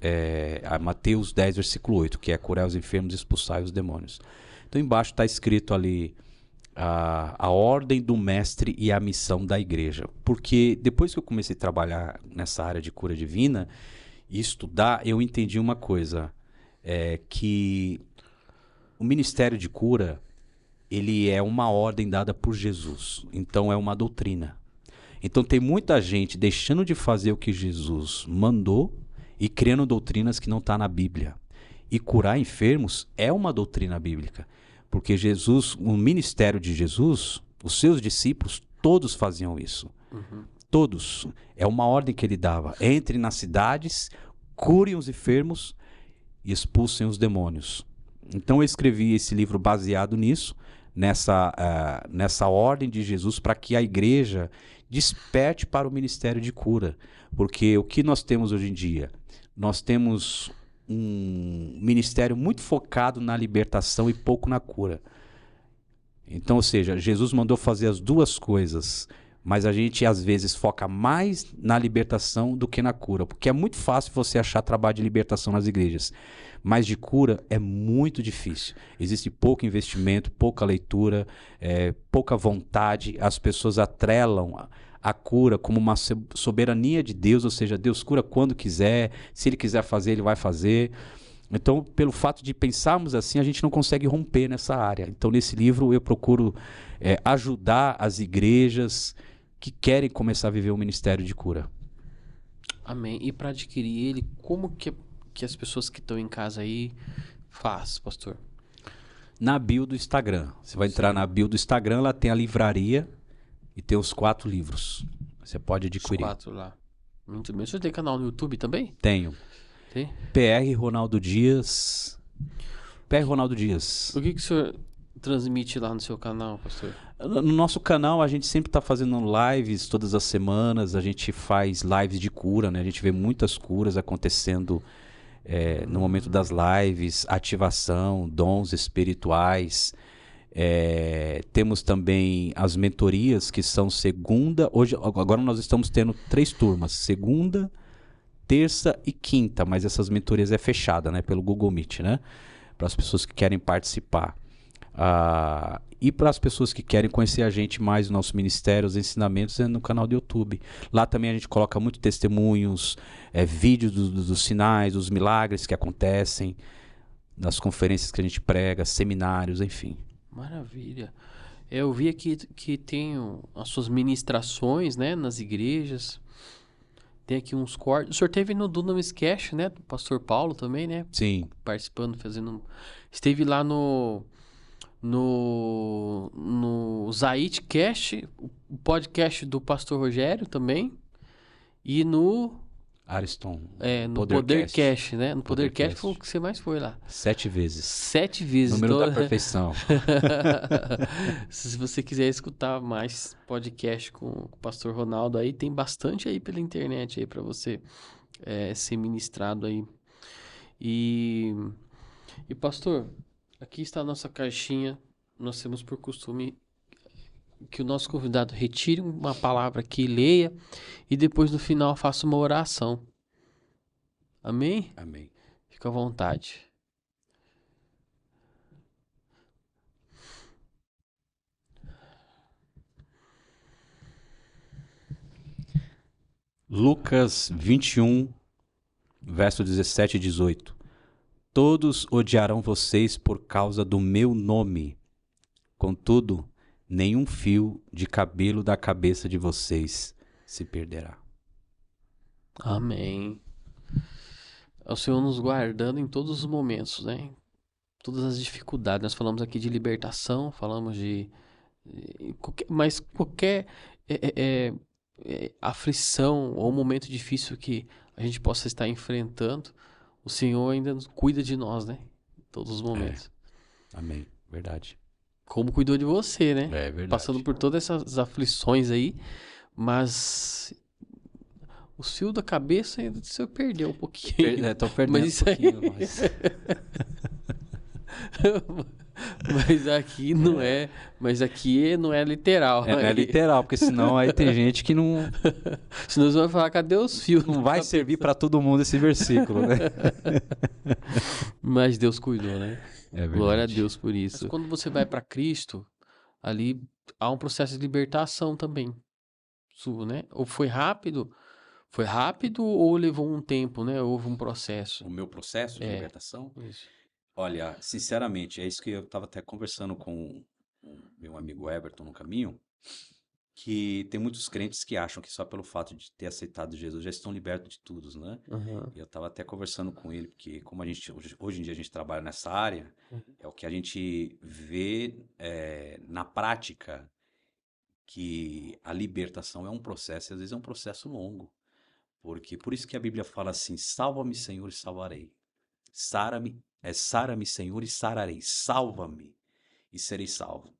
Mateus 10, versículo 8, que é Curai os Enfermos e Expulsai os Demônios. Então embaixo está escrito ali a ordem do mestre e a missão da igreja. Porque depois que eu comecei a trabalhar nessa área de cura divina e estudar, eu entendi uma coisa, que o ministério de cura, ele é uma ordem dada por Jesus. Então é uma doutrina. Então tem muita gente deixando de fazer o que Jesus mandou e criando doutrinas que não estão na Bíblia. E curar enfermos é uma doutrina bíblica. Porque Jesus, o ministério de Jesus, os seus discípulos, todos faziam isso. Todos. É uma ordem que ele dava. Entrem nas cidades, curem os enfermos e expulsem os demônios. Então eu escrevi esse livro baseado nisso, nessa ordem de Jesus, para que a igreja desperte para o ministério de cura. Porque o que nós temos hoje em dia? Nós temos um ministério muito focado na libertação e pouco na cura. Então, ou seja, Jesus mandou fazer as duas coisas, mas a gente às vezes foca mais na libertação do que na cura, porque é muito fácil você achar trabalho de libertação nas igrejas, mas de cura é muito difícil. Existe pouco investimento, pouca leitura, pouca vontade. As pessoas atrelam a cura como uma soberania de Deus, ou seja, Deus cura quando quiser, se Ele quiser fazer, Ele vai fazer. Então, pelo fato de pensarmos assim, a gente não consegue romper nessa área. Então, nesse livro eu procuro ajudar as igrejas que querem começar a viver o ministério de cura. Amém. E para adquirir ele, como que as pessoas que estão em casa aí faz, pastor? Na bio do Instagram. Você vai entrar na bio do Instagram, lá tem a livraria e tem os 4 livros. Você pode adquirir. Os 4 lá. Muito bem. Você tem canal no YouTube também? Tenho. Tem? PR Ronaldo Dias. PR Ronaldo Dias. O que o senhor transmite lá no seu canal, pastor? No nosso canal, a gente sempre está fazendo lives todas as semanas. A gente faz lives de cura, né? A gente vê muitas curas acontecendo no momento das lives, ativação, dons espirituais. Temos também as mentorias, que são segunda. Agora nós estamos tendo 3 turmas: segunda, terça e quinta, mas essas mentorias é fechada, né, pelo Google Meet, né, para as pessoas que querem participar. E para as pessoas que querem conhecer a gente mais, o nosso ministério, os ensinamentos, é no canal do YouTube. Lá também a gente coloca muito testemunhos, vídeos dos sinais, dos milagres que acontecem, das conferências que a gente prega, seminários, enfim. Maravilha. Eu vi aqui que tem as suas ministrações, né, nas igrejas. Tem aqui uns cortes. O senhor teve no Dunamis Cash, né? Do pastor Paulo também, né? Sim. Participando, fazendo... Esteve lá no Zait Cash, o podcast do pastor Rogério também. E no... Ariston. No Poder Cash, né? No Poder Cash foi o que você mais foi lá. 7 vezes. 7 vezes. Número da perfeição. Se você quiser escutar mais podcast com o pastor Ronaldo aí, tem bastante aí pela internet aí pra você ser ministrado aí. E pastor, aqui está a nossa caixinha. Nós temos por costume que o nosso convidado retire uma palavra aqui, leia, e depois no final faça uma oração. Amém? Amém. Fica à vontade. Lucas 21, verso 17 e 18. Todos odiarão vocês por causa do meu nome. Contudo, nenhum fio de cabelo da cabeça de vocês se perderá. Amém. É o Senhor nos guardando em todos os momentos, né? Todas as dificuldades. Nós falamos aqui de libertação, falamos mas qualquer aflição ou momento difícil que a gente possa estar enfrentando, o Senhor ainda cuida de nós, né? Em todos os momentos. Amém. Verdade. Como cuidou de você, né? É verdade. Passando por todas essas aflições aí, mas o fio da cabeça ainda o Senhor perdeu um pouquinho. Tô perdendo Mas isso um pouquinho, mas... Mas aqui não é. Mas aqui não é literal. Não é literal, porque senão aí tem gente que não... Senão você vai falar, cadê os fios? Não vai servir para todo mundo esse versículo, né? Mas Deus cuidou, né? É verdade. Glória a Deus por isso. Mas quando você vai para Cristo, ali há um processo de libertação também. Sua, né? Ou foi rápido? Foi rápido ou levou um tempo, né? Houve um processo. O meu processo de libertação? Isso. Olha, sinceramente, é isso que eu estava até conversando com o meu amigo Everton no caminho, que tem muitos crentes que acham que só pelo fato de ter aceitado Jesus já estão libertos de tudo, né? Uhum. E eu estava até conversando com ele, porque como a gente hoje em dia a gente trabalha nessa área, é o que a gente vê na prática, que a libertação é um processo, e às vezes é um processo longo. Porque por isso que a Bíblia fala assim: salva-me, Senhor, e salvarei. Sara-me, Senhor, e sararei. Salva-me e serei salvo.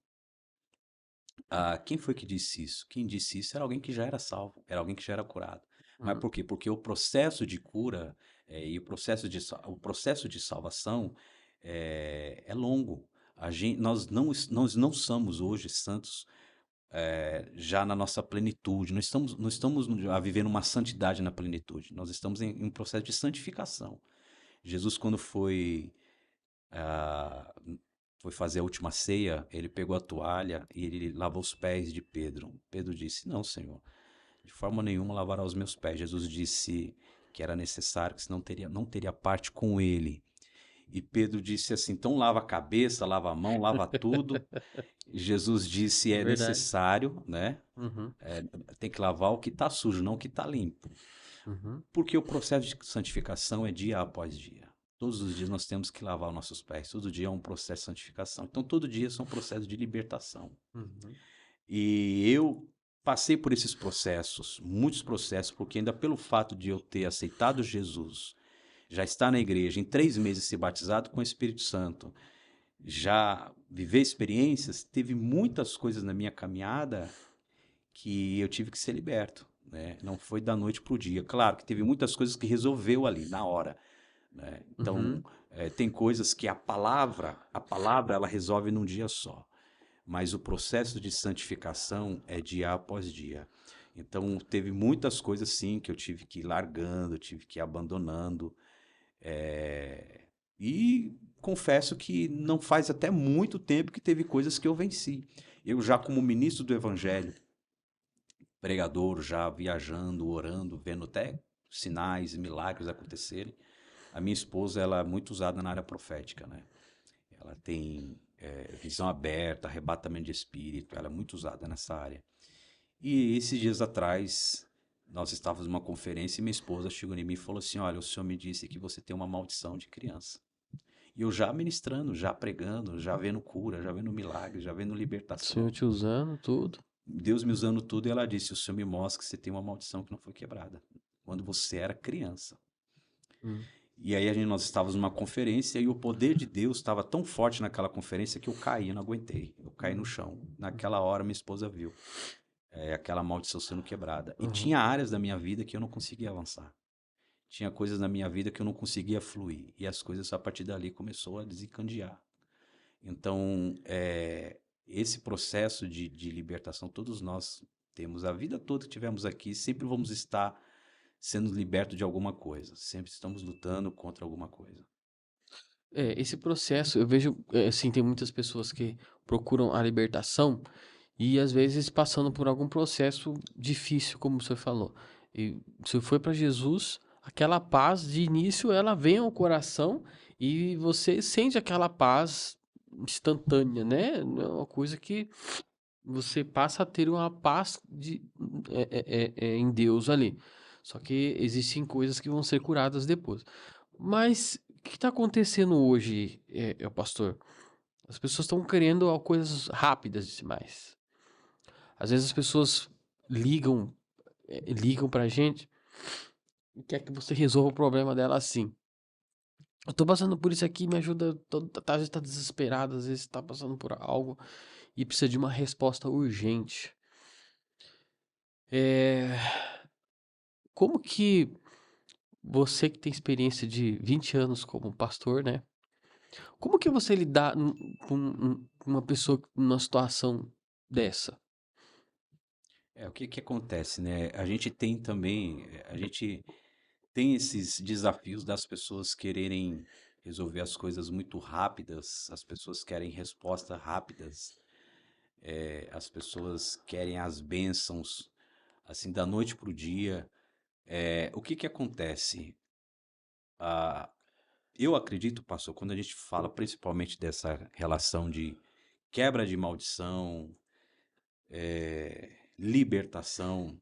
Quem foi que disse isso? Quem disse isso era alguém que já era salvo, era alguém que já era curado. Mas por quê? Porque o processo de cura e o processo de salvação é longo. Nós não somos hoje santos já na nossa plenitude. Não estamos a viver uma santidade na plenitude. Nós estamos em um processo de santificação. Jesus, quando foi fazer a última ceia, ele pegou a toalha e ele lavou os pés de Pedro. Pedro disse: não, Senhor, de forma nenhuma lavará os meus pés. Jesus disse que era necessário, que senão não teria parte com ele. E Pedro disse assim: então lava a cabeça, lava a mão, lava tudo. Jesus disse: é Verdade. necessário, né? Uhum. Tem que lavar o que está sujo, não o que está limpo. Uhum. Porque o processo de santificação é dia após dia. Todos os dias nós temos que lavar os nossos pés. Todo dia é um processo de santificação. Então, todo dia são processos de libertação. Uhum. E eu passei por esses processos, muitos processos, porque ainda pelo fato de eu ter aceitado Jesus, já estar na igreja, em 3 meses ser batizado com o Espírito Santo, já viver experiências, teve muitas coisas na minha caminhada que eu tive que ser liberto, né? Não foi da noite para o dia. Claro que teve muitas coisas que resolveu ali, na hora, né? Então, tem coisas que a palavra ela resolve num dia só. Mas o processo de santificação é dia após dia. Então, teve muitas coisas, sim, que eu tive que ir largando, tive que ir abandonando. E confesso que não faz até muito tempo que teve coisas que eu venci. Eu já como ministro do Evangelho, pregador, já viajando, orando, vendo até sinais e milagres acontecerem. A minha esposa, ela é muito usada na área profética, né? Ela tem visão aberta, arrebatamento de espírito, ela é muito usada nessa área. E esses dias atrás, nós estávamos numa conferência e minha esposa chegou em mim e falou assim: olha, o senhor me disse que você tem uma maldição de criança. E eu já ministrando, já pregando, já vendo cura, já vendo milagre, já vendo O libertação. Senhor te usando tudo. Deus me usando tudo, e ela disse: o Senhor me mostra que você tem uma maldição que não foi quebrada quando você era criança. E aí nós estávamos numa conferência e o poder de Deus estava tão forte naquela conferência que eu caí, não aguentei. Eu caí no chão. Naquela hora minha esposa viu aquela maldição sendo quebrada. E tinha áreas da minha vida que eu não conseguia avançar. tinha coisas na minha vida que eu não conseguia fluir. E as coisas a partir dali começou a desencandear. Então, esse processo de libertação, todos nós temos. A vida toda que tivemos aqui, sempre vamos estar sendo libertos de alguma coisa. Sempre estamos lutando contra alguma coisa. Esse processo, eu vejo, assim, tem muitas pessoas que procuram a libertação e às vezes passando por algum processo difícil, como você falou. E se foi para Jesus, aquela paz de início ela vem ao coração e você sente aquela paz instantânea, né? É uma coisa que você passa a ter uma paz em Deus ali. Só que existem coisas que vão ser curadas depois. Mas o que está acontecendo hoje, pastor? As pessoas estão querendo coisas rápidas demais. Às vezes as pessoas ligam pra gente e quer que você resolva o problema dela assim. Eu tô passando por isso aqui, me ajuda. Às vezes tá desesperado, às vezes tá passando por algo e precisa de uma resposta urgente. É... Como que você que tem experiência de 20 anos como pastor, né? Como que você lidar com uma pessoa numa situação dessa? O que que acontece, né? A gente tem também, a gente tem esses desafios das pessoas quererem resolver as coisas muito rápidas, as pessoas querem respostas rápidas, as pessoas querem as bênçãos, assim, da noite para o dia. O que que acontece? Ah, eu acredito, pastor, quando a gente fala principalmente dessa relação de quebra de maldição, libertação,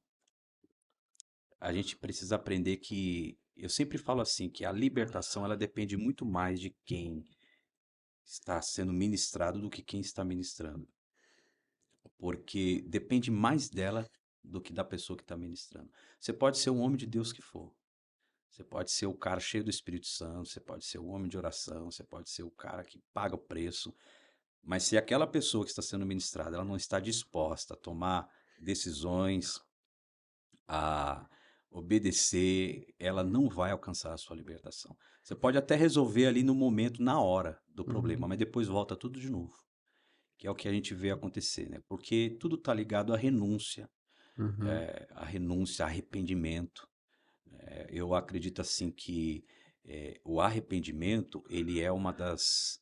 a gente precisa aprender que, eu sempre falo assim, que a libertação ela depende muito mais de quem está sendo ministrado do que quem está ministrando. Porque depende mais dela do que da pessoa que está ministrando. Você pode ser um homem de Deus que for. Você pode ser o cara cheio do Espírito Santo, você pode ser o homem de oração, você pode ser o cara que paga o preço. Mas se aquela pessoa que está sendo ministrada, ela não está disposta a tomar decisões, a obedecer, ela não vai alcançar a sua libertação. Você pode até resolver ali no momento, na hora do problema, Uhum, mas depois volta tudo de novo. Que é o que a gente vê acontecer, né? Porque tudo está ligado à renúncia, uhum, arrependimento. Eu acredito assim que o arrependimento ele é uma das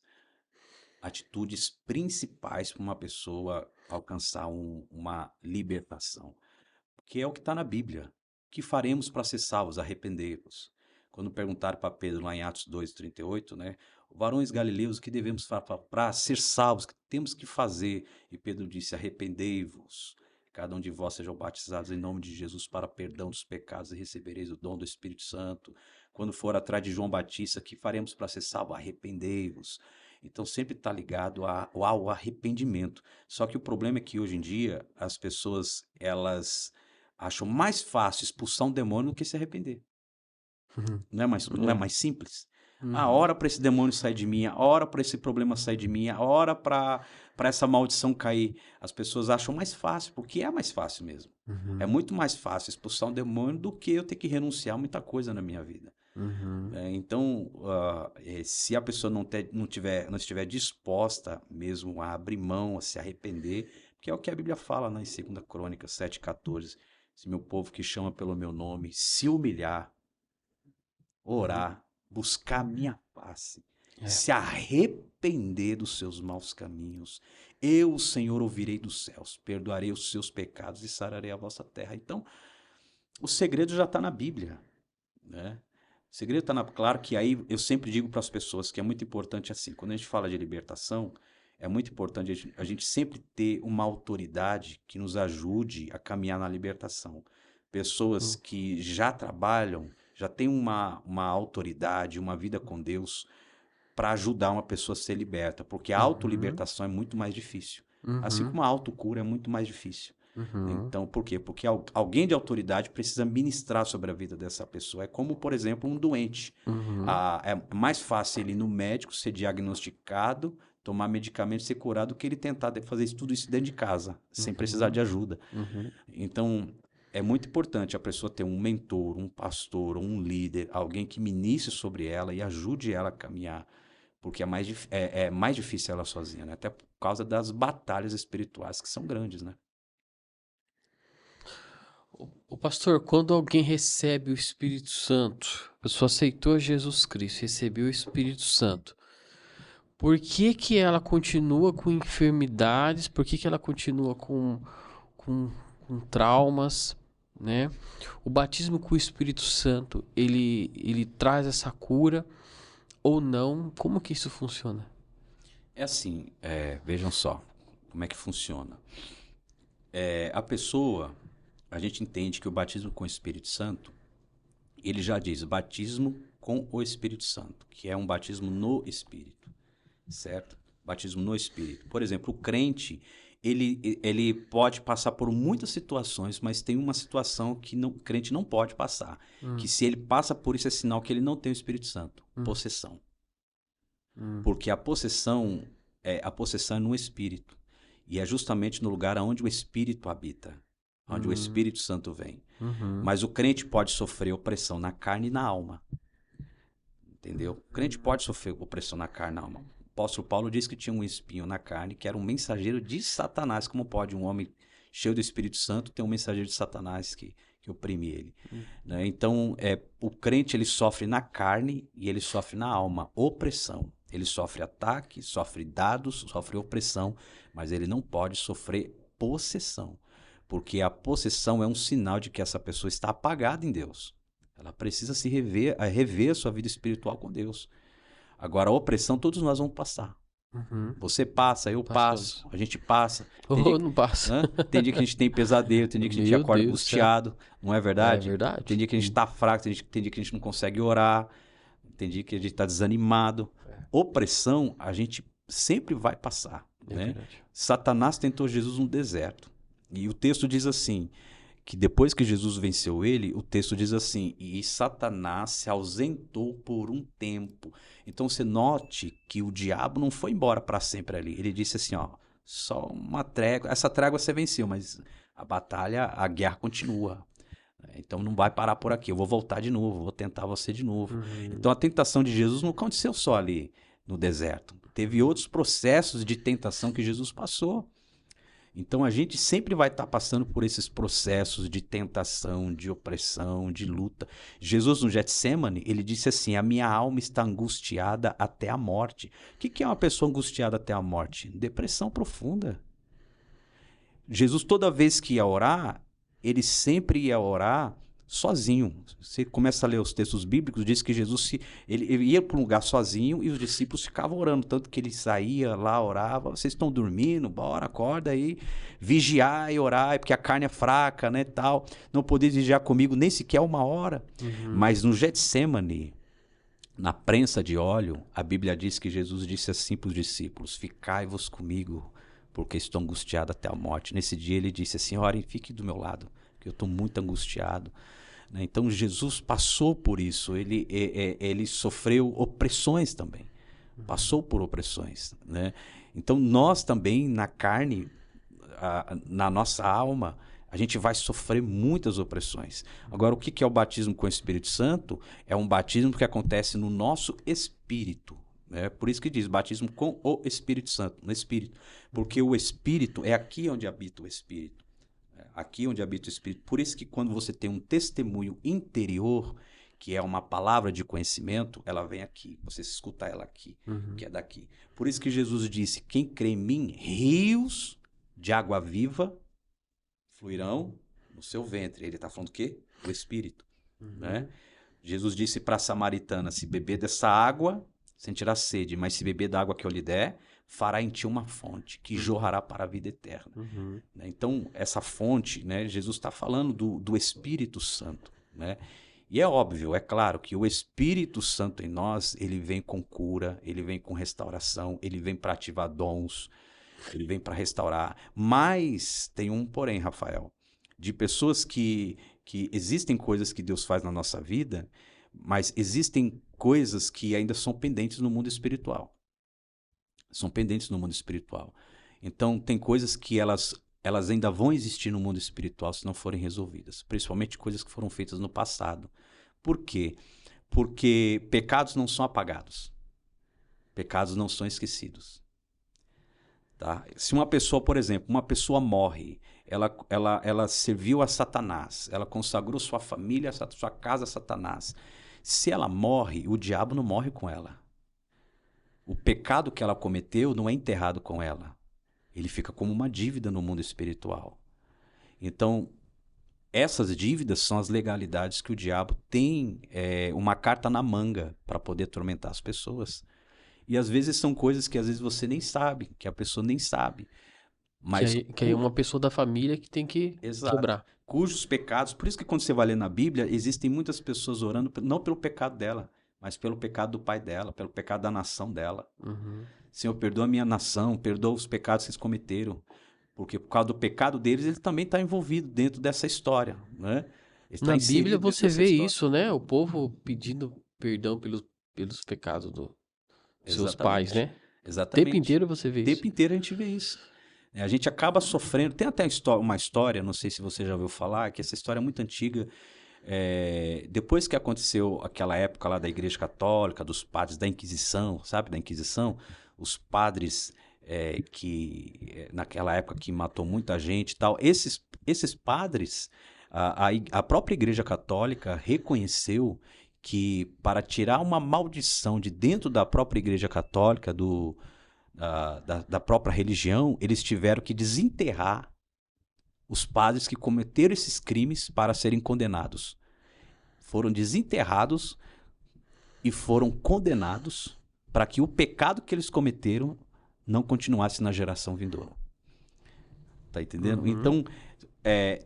atitudes principais para uma pessoa alcançar uma libertação. Que é o que está na Bíblia. O que faremos para ser salvos? Arrepender-vos. Quando perguntaram para Pedro lá em Atos 2:38, né? Varões galileus, o que devemos para ser salvos? O que temos que fazer? E Pedro disse: arrependei-vos. Cada um de vós sejam batizados em nome de Jesus para perdão dos pecados e recebereis o dom do Espírito Santo. Quando for atrás de João Batista, o que faremos para ser salvos? Arrependei-vos. Então sempre está ligado ao arrependimento. Só que o problema é que hoje em dia as pessoas elas acham mais fácil expulsar um demônio do que se arrepender. uhum. Não é mais simples? Uhum, Ora para esse demônio sair de mim, ora para esse problema sair de mim, ora para essa maldição cair. As pessoas acham mais fácil, porque é mais fácil mesmo. É uhum, muito mais fácil expulsar um demônio do que eu ter que renunciar a muita coisa na minha vida. uhum, Então, se a pessoa não estiver disposta mesmo a abrir mão, a se arrepender, que é o que a Bíblia fala, né, em 2 Crônicas 7:14, se meu povo que chama pelo meu nome se humilhar, uhum. orar, buscar minha face, É. se arrepender dos seus maus caminhos, eu, o Senhor, ouvirei dos céus, perdoarei os seus pecados e sararei a vossa terra. Então, o segredo já está na Bíblia, né? O segredo está na... Claro que aí eu sempre digo para as pessoas que é muito importante assim, quando a gente fala de libertação, é muito importante a gente sempre ter uma autoridade que nos ajude a caminhar na libertação. Pessoas Uhum, que já trabalham, já têm uma autoridade, uma vida com Deus para ajudar uma pessoa a ser liberta, porque a uhum, autolibertação é muito mais difícil. Assim uhum, como a autocura é muito mais difícil. uhum, Então, por quê? Porque alguém de autoridade precisa ministrar sobre a vida dessa pessoa. É como, por exemplo, um doente. uhum, É mais fácil ele ir no médico, ser diagnosticado, tomar medicamento, ser curado, do que ele tentar fazer tudo isso dentro de casa, sem precisar uhum, de ajuda. uhum, Então, é muito importante a pessoa ter um mentor, um pastor, um líder, alguém que ministre sobre ela e ajude ela a caminhar, porque é mais difícil ela sozinha, né? Até por causa das batalhas espirituais que são grandes, né? O pastor, quando alguém recebe o Espírito Santo, a pessoa aceitou Jesus Cristo, recebeu o Espírito Santo, por que que ela continua com enfermidades? Por que que ela continua com, com traumas, né? O batismo com o Espírito Santo, ele traz essa cura ou não? Como que isso funciona? É assim, vejam só como é que funciona. A pessoa, a gente entende que o batismo com o Espírito Santo, ele já diz batismo com o Espírito Santo, que é um batismo no Espírito, certo? Batismo no Espírito. Por exemplo, o crente, ele pode passar por muitas situações, mas tem uma situação que o crente não pode passar, que se ele passa por isso é sinal que ele não tem o Espírito Santo, possessão. Porque a possessão é no Espírito. E é justamente no lugar onde o Espírito habita, onde o Espírito Santo vem. Mas o crente pode sofrer opressão na carne e na alma. Entendeu? O crente pode sofrer opressão na carne e na alma. O apóstolo Paulo diz que tinha um espinho na carne, que era um mensageiro de Satanás. Como pode um homem cheio do Espírito Santo ter um mensageiro de Satanás que oprime ele? Né? Então, o crente ele sofre na carne e ele sofre na alma opressão. Ele sofre ataque, sofre dados, sofre opressão, mas ele não pode sofrer possessão, porque a possessão é um sinal de que essa pessoa está apagada em Deus. Ela precisa se rever a sua vida espiritual com Deus. Agora, a opressão todos nós vamos passar. Você passa, eu passo, a gente passa. Não passa. Tem dia que a gente tem pesadelo, tem dia que a gente Meu acorda Deus do angustiado, não é verdade? É verdade. Tem dia que a gente está fraco, tem dia que a gente não consegue orar, tem dia que a gente está desanimado. Opressão, a gente sempre vai passar. Né? Verdade. Satanás tentou Jesus no deserto. E o texto diz assim, que depois que Jesus venceu ele, o texto diz assim, e Satanás se ausentou por um tempo. Então você note que o diabo não foi embora para sempre ali. Ele disse assim, ó, só uma trégua, essa trégua você venceu, mas a batalha, a guerra continua. Então não vai parar por aqui, eu vou voltar de novo, vou tentar você de novo. Então a tentação de Jesus não aconteceu só ali no deserto. Teve outros processos de tentação que Jesus passou. Então a gente sempre vai estar passando por esses processos de tentação, de opressão, de luta. Jesus no Getsemane, ele disse assim, a minha alma está angustiada até a morte. O que é uma pessoa angustiada até a morte? Depressão profunda. Jesus toda vez que ia orar, ele sempre ia orar sozinho. Você começa a ler os textos bíblicos, diz que Jesus ele ia para um lugar sozinho e os discípulos ficavam orando, tanto que ele saía lá, orava, vocês estão dormindo? Bora, acorda aí, vigiar e orar, porque a carne é fraca, né, tal. Não podeis vigiar comigo nem sequer uma hora. Mas no Getsemane, na prensa de óleo, a Bíblia diz que Jesus disse assim para os discípulos, ficai-vos comigo, porque estou angustiado até a morte. Nesse dia ele disse assim, orem, fique do meu lado, porque eu estou muito angustiado. Então Jesus passou por isso, ele sofreu opressões também, passou por opressões. Né? Então nós também, na carne, na nossa alma, a gente vai sofrer muitas opressões. Agora, o que é o batismo com o Espírito Santo? É um batismo que acontece no nosso espírito. Por isso que diz batismo com o Espírito Santo, no Espírito. Porque o Espírito é aqui onde habita o Espírito. Aqui onde habita o Espírito. Por isso que quando você tem um testemunho interior, que é uma palavra de conhecimento, ela vem aqui. Você escuta ela aqui, que é daqui. Por isso que Jesus disse, quem crê em mim, rios de água viva fluirão no seu ventre. Ele está falando o quê? O Espírito. Né? Jesus disse para a samaritana, se beber dessa água, sentirá sede, mas se beber da água que eu lhe der, fará em ti uma fonte que jorrará para a vida eterna. Então, essa fonte, né, Jesus está falando do Espírito Santo. Né? E é óbvio, é claro que o Espírito Santo em nós, ele vem com cura, ele vem com restauração, ele vem para ativar dons, ele vem para restaurar. Mas tem um porém, Rafael, de pessoas que existem coisas que Deus faz na nossa vida, mas existem coisas que ainda são pendentes no mundo espiritual. São pendentes no mundo espiritual. Então, tem coisas que elas elas ainda vão existir no mundo espiritual se não forem resolvidas, principalmente coisas que foram feitas no passado. Por quê? Porque pecados não são apagados, pecados não são esquecidos. Tá? Se uma pessoa, por exemplo, uma pessoa morre, ela serviu a Satanás, ela consagrou sua família, sua casa a Satanás. Se ela morre, o diabo não morre com ela. O pecado que ela cometeu não é enterrado com ela. Ele fica como uma dívida no mundo espiritual. Então, essas dívidas são as legalidades que o diabo tem uma carta na manga para poder atormentar as pessoas. E às vezes são coisas que às vezes você nem sabe, que a pessoa nem sabe. Mas Que aí é uma pessoa da família que tem que exato. quebrar. Cujos pecados, por isso que quando você vai ler na Bíblia, existem muitas pessoas orando, não pelo pecado dela, mas pelo pecado do pai dela, pelo pecado da nação dela. Uhum. Senhor, perdoa a minha nação, perdoa os pecados que eles cometeram. Porque por causa do pecado deles, ele também está envolvido dentro dessa história. Né? Na Bíblia você vê história. isso, né? O povo pedindo perdão pelos pecados dos seus pais, né? Exatamente. O tempo inteiro você vê isso. O tempo inteiro a gente vê isso. A gente acaba sofrendo. Tem até uma história, não sei se você já ouviu falar, que essa história é muito antiga. Depois que aconteceu aquela época lá da Igreja Católica, dos padres da Inquisição, sabe? Da Inquisição, os padres que naquela época que matou muita gente e tal, esses padres, a própria Igreja Católica reconheceu que para tirar uma maldição de dentro da própria Igreja Católica, da própria religião, eles tiveram que desenterrar os padres que cometeram esses crimes para serem condenados. Foram desenterrados e foram condenados para que o pecado que eles cometeram não continuasse na geração vindoura. Tá entendendo? Uhum. Então,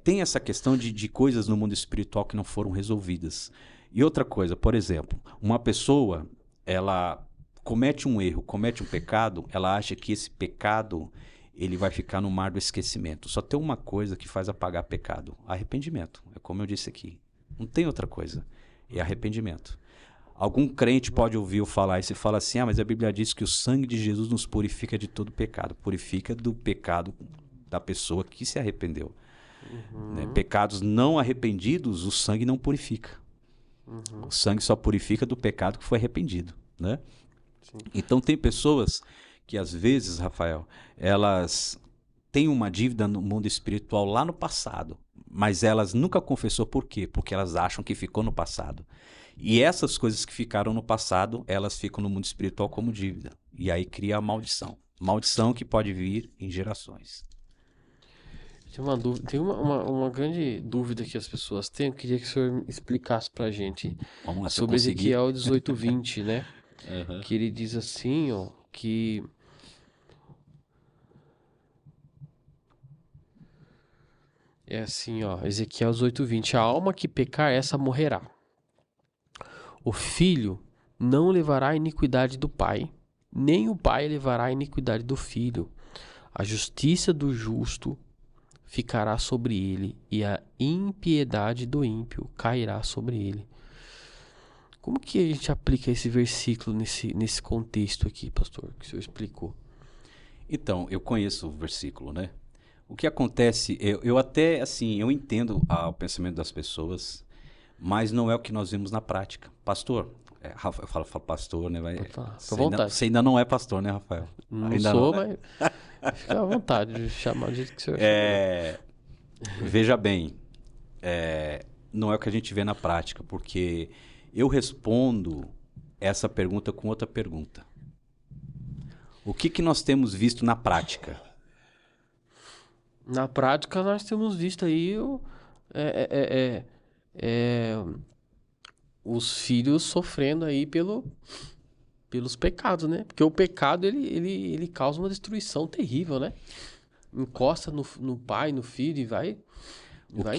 tem essa questão de coisas no mundo espiritual que não foram resolvidas. E outra coisa, por exemplo, uma pessoa, ela comete um erro, comete um pecado, ela acha que esse pecado ele vai ficar no mar do esquecimento. Só tem uma coisa que faz apagar pecado: arrependimento. É como eu disse aqui. Não tem outra coisa. É arrependimento. Algum crente pode ouvir eu falar isso e fala assim: mas a Bíblia diz que o sangue de Jesus nos purifica de todo pecado. Purifica do pecado da pessoa que se arrependeu. Uhum. Né? Pecados não arrependidos, o sangue não purifica. Uhum. O sangue só purifica do pecado que foi arrependido. Né? Sim. Então tem pessoas que às vezes, Rafael, elas têm uma dívida no mundo espiritual lá no passado, mas elas nunca confessou. Por quê? Porque elas acham que ficou no passado. E essas coisas que ficaram no passado, elas ficam no mundo espiritual como dívida. E aí cria a maldição. Maldição que pode vir em gerações. Tem uma grande dúvida que as pessoas têm. Eu queria que o senhor explicasse pra gente sobre Ezequiel 18:20, né? Uhum. Que ele diz assim, ó, que é assim, ó, Ezequiel 18:20, a alma que pecar, essa morrerá. O filho não levará a iniquidade do pai, nem o pai levará a iniquidade do filho. A justiça do justo ficará sobre ele, e a impiedade do ímpio cairá sobre ele. Como que a gente aplica esse versículo nesse contexto aqui, pastor, que o senhor explicou? Então, eu conheço o versículo, né? O que acontece, eu até, assim, eu entendo o pensamento das pessoas, mas não é o que nós vemos na prática. Pastor, Rafael, eu falo pastor, né? Você ainda não é pastor, né, Rafael? Não ainda sou, não, né? mas fica à vontade de chamar do jeito que o senhor Veja bem, não é o que a gente vê na prática, porque eu respondo essa pergunta com outra pergunta. O que nós temos visto na prática? Na prática, nós temos visto aí os filhos sofrendo aí pelos pecados, né? Porque o pecado, ele causa uma destruição terrível, né? Encosta no pai, no filho e vai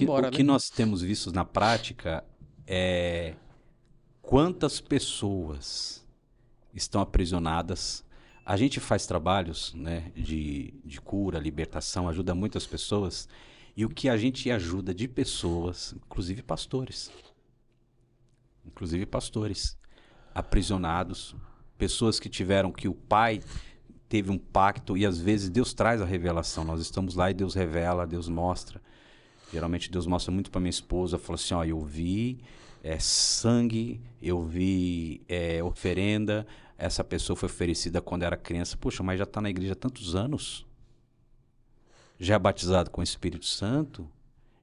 embora, O que nós temos visto na prática é quantas pessoas estão aprisionadas. A gente faz trabalhos, né, de cura, libertação, ajuda muitas pessoas. E o que a gente ajuda de pessoas, inclusive pastores, aprisionados, pessoas que tiveram que o pai teve um pacto, e às vezes Deus traz a revelação. Nós estamos lá e Deus revela, Deus mostra. Geralmente Deus mostra muito para minha esposa, falou assim, ó, eu vi sangue, eu vi oferenda, essa pessoa foi oferecida quando era criança. Poxa, mas já está na igreja há tantos anos, já é batizado com o Espírito Santo,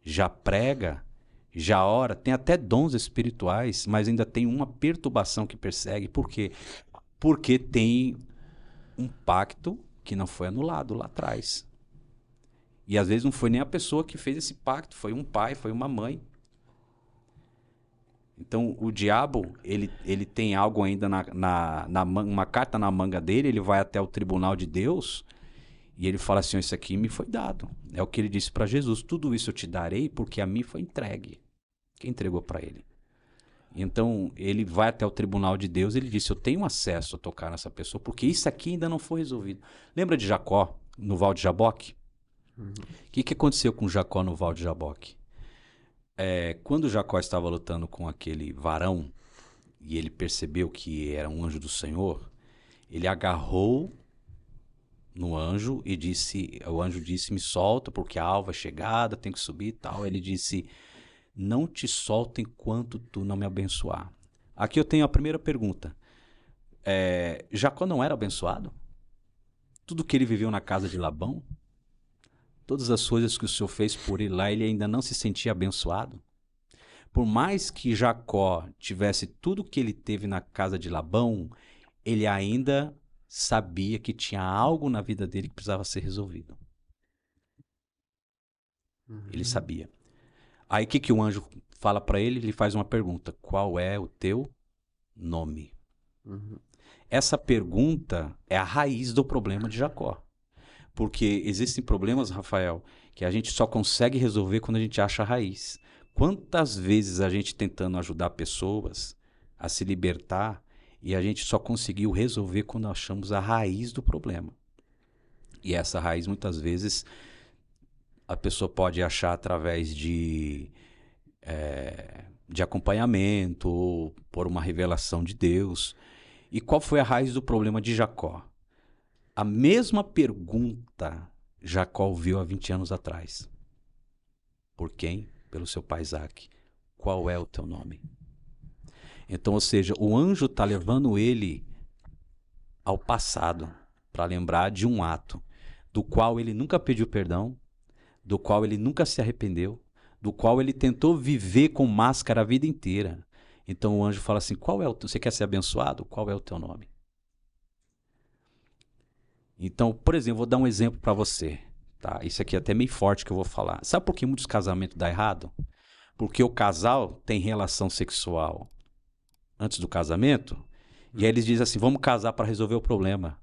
já prega, já ora, tem até dons espirituais, mas ainda tem uma perturbação que persegue. Por quê? Porque tem um pacto que não foi anulado lá atrás. E às vezes não foi nem a pessoa que fez esse pacto, foi um pai, foi uma mãe. Então o diabo, ele tem algo ainda uma carta na manga dele, ele vai até o tribunal de Deus e ele fala assim, isso aqui me foi dado. É o que ele disse para Jesus, tudo isso eu te darei porque a mim foi entregue. Quem entregou para ele? Então ele vai até o tribunal de Deus e ele disse, eu tenho acesso a tocar nessa pessoa porque isso aqui ainda não foi resolvido. Lembra de Jacó no Val de Jaboque? O que aconteceu com Jacó no Val de Jaboque? Quando Jacó estava lutando com aquele varão e ele percebeu que era um anjo do Senhor, ele agarrou no anjo e o anjo disse, me solta porque a alva é chegada, tem que subir e tal. Ele disse, não te solto enquanto tu não me abençoar. Aqui eu tenho a primeira pergunta. Jacó não era abençoado? Tudo que ele viveu na casa de Labão? Todas as coisas que o Senhor fez por ele lá, ele ainda não se sentia abençoado? Por mais que Jacó tivesse tudo que ele teve na casa de Labão, ele ainda sabia que tinha algo na vida dele que precisava ser resolvido. Ele sabia. Aí o que o anjo fala para ele? Ele faz uma pergunta. Qual é o teu nome? Essa pergunta é a raiz do problema de Jacó. Porque existem problemas, Rafael, que a gente só consegue resolver quando a gente acha a raiz. Quantas vezes a gente tentando ajudar pessoas a se libertar e a gente só conseguiu resolver quando achamos a raiz do problema. E essa raiz, muitas vezes, a pessoa pode achar através de acompanhamento ou por uma revelação de Deus. E qual foi a raiz do problema de Jacó? A mesma pergunta Jacó ouviu há 20 anos atrás. Por quem? Pelo seu pai Isaac. Qual é o teu nome? Então, ou seja, o anjo está levando ele ao passado para lembrar de um ato do qual ele nunca pediu perdão, do qual ele nunca se arrependeu, do qual ele tentou viver com máscara a vida inteira. Então o anjo fala assim, você quer ser abençoado? Qual é o teu nome? Então, por exemplo, vou dar um exemplo para você. Tá? Isso aqui é até meio forte que eu vou falar. Sabe por que muitos casamentos dão errado? Porque o casal tem relação sexual antes do casamento, e aí eles dizem assim, vamos casar para resolver o problema.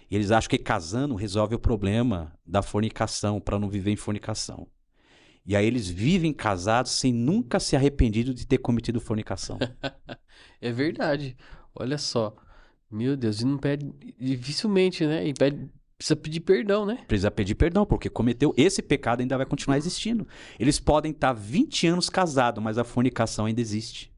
E eles acham que casando resolve o problema da fornicação, para não viver em fornicação. E aí eles vivem casados sem nunca se arrependido de ter cometido fornicação. É verdade. Olha só. Meu Deus, e não pede dificilmente, né? E precisa pedir perdão, né? Precisa pedir perdão, porque cometeu esse pecado, ainda vai continuar existindo. Eles podem estar 20 anos casados, mas a fornicação ainda existe.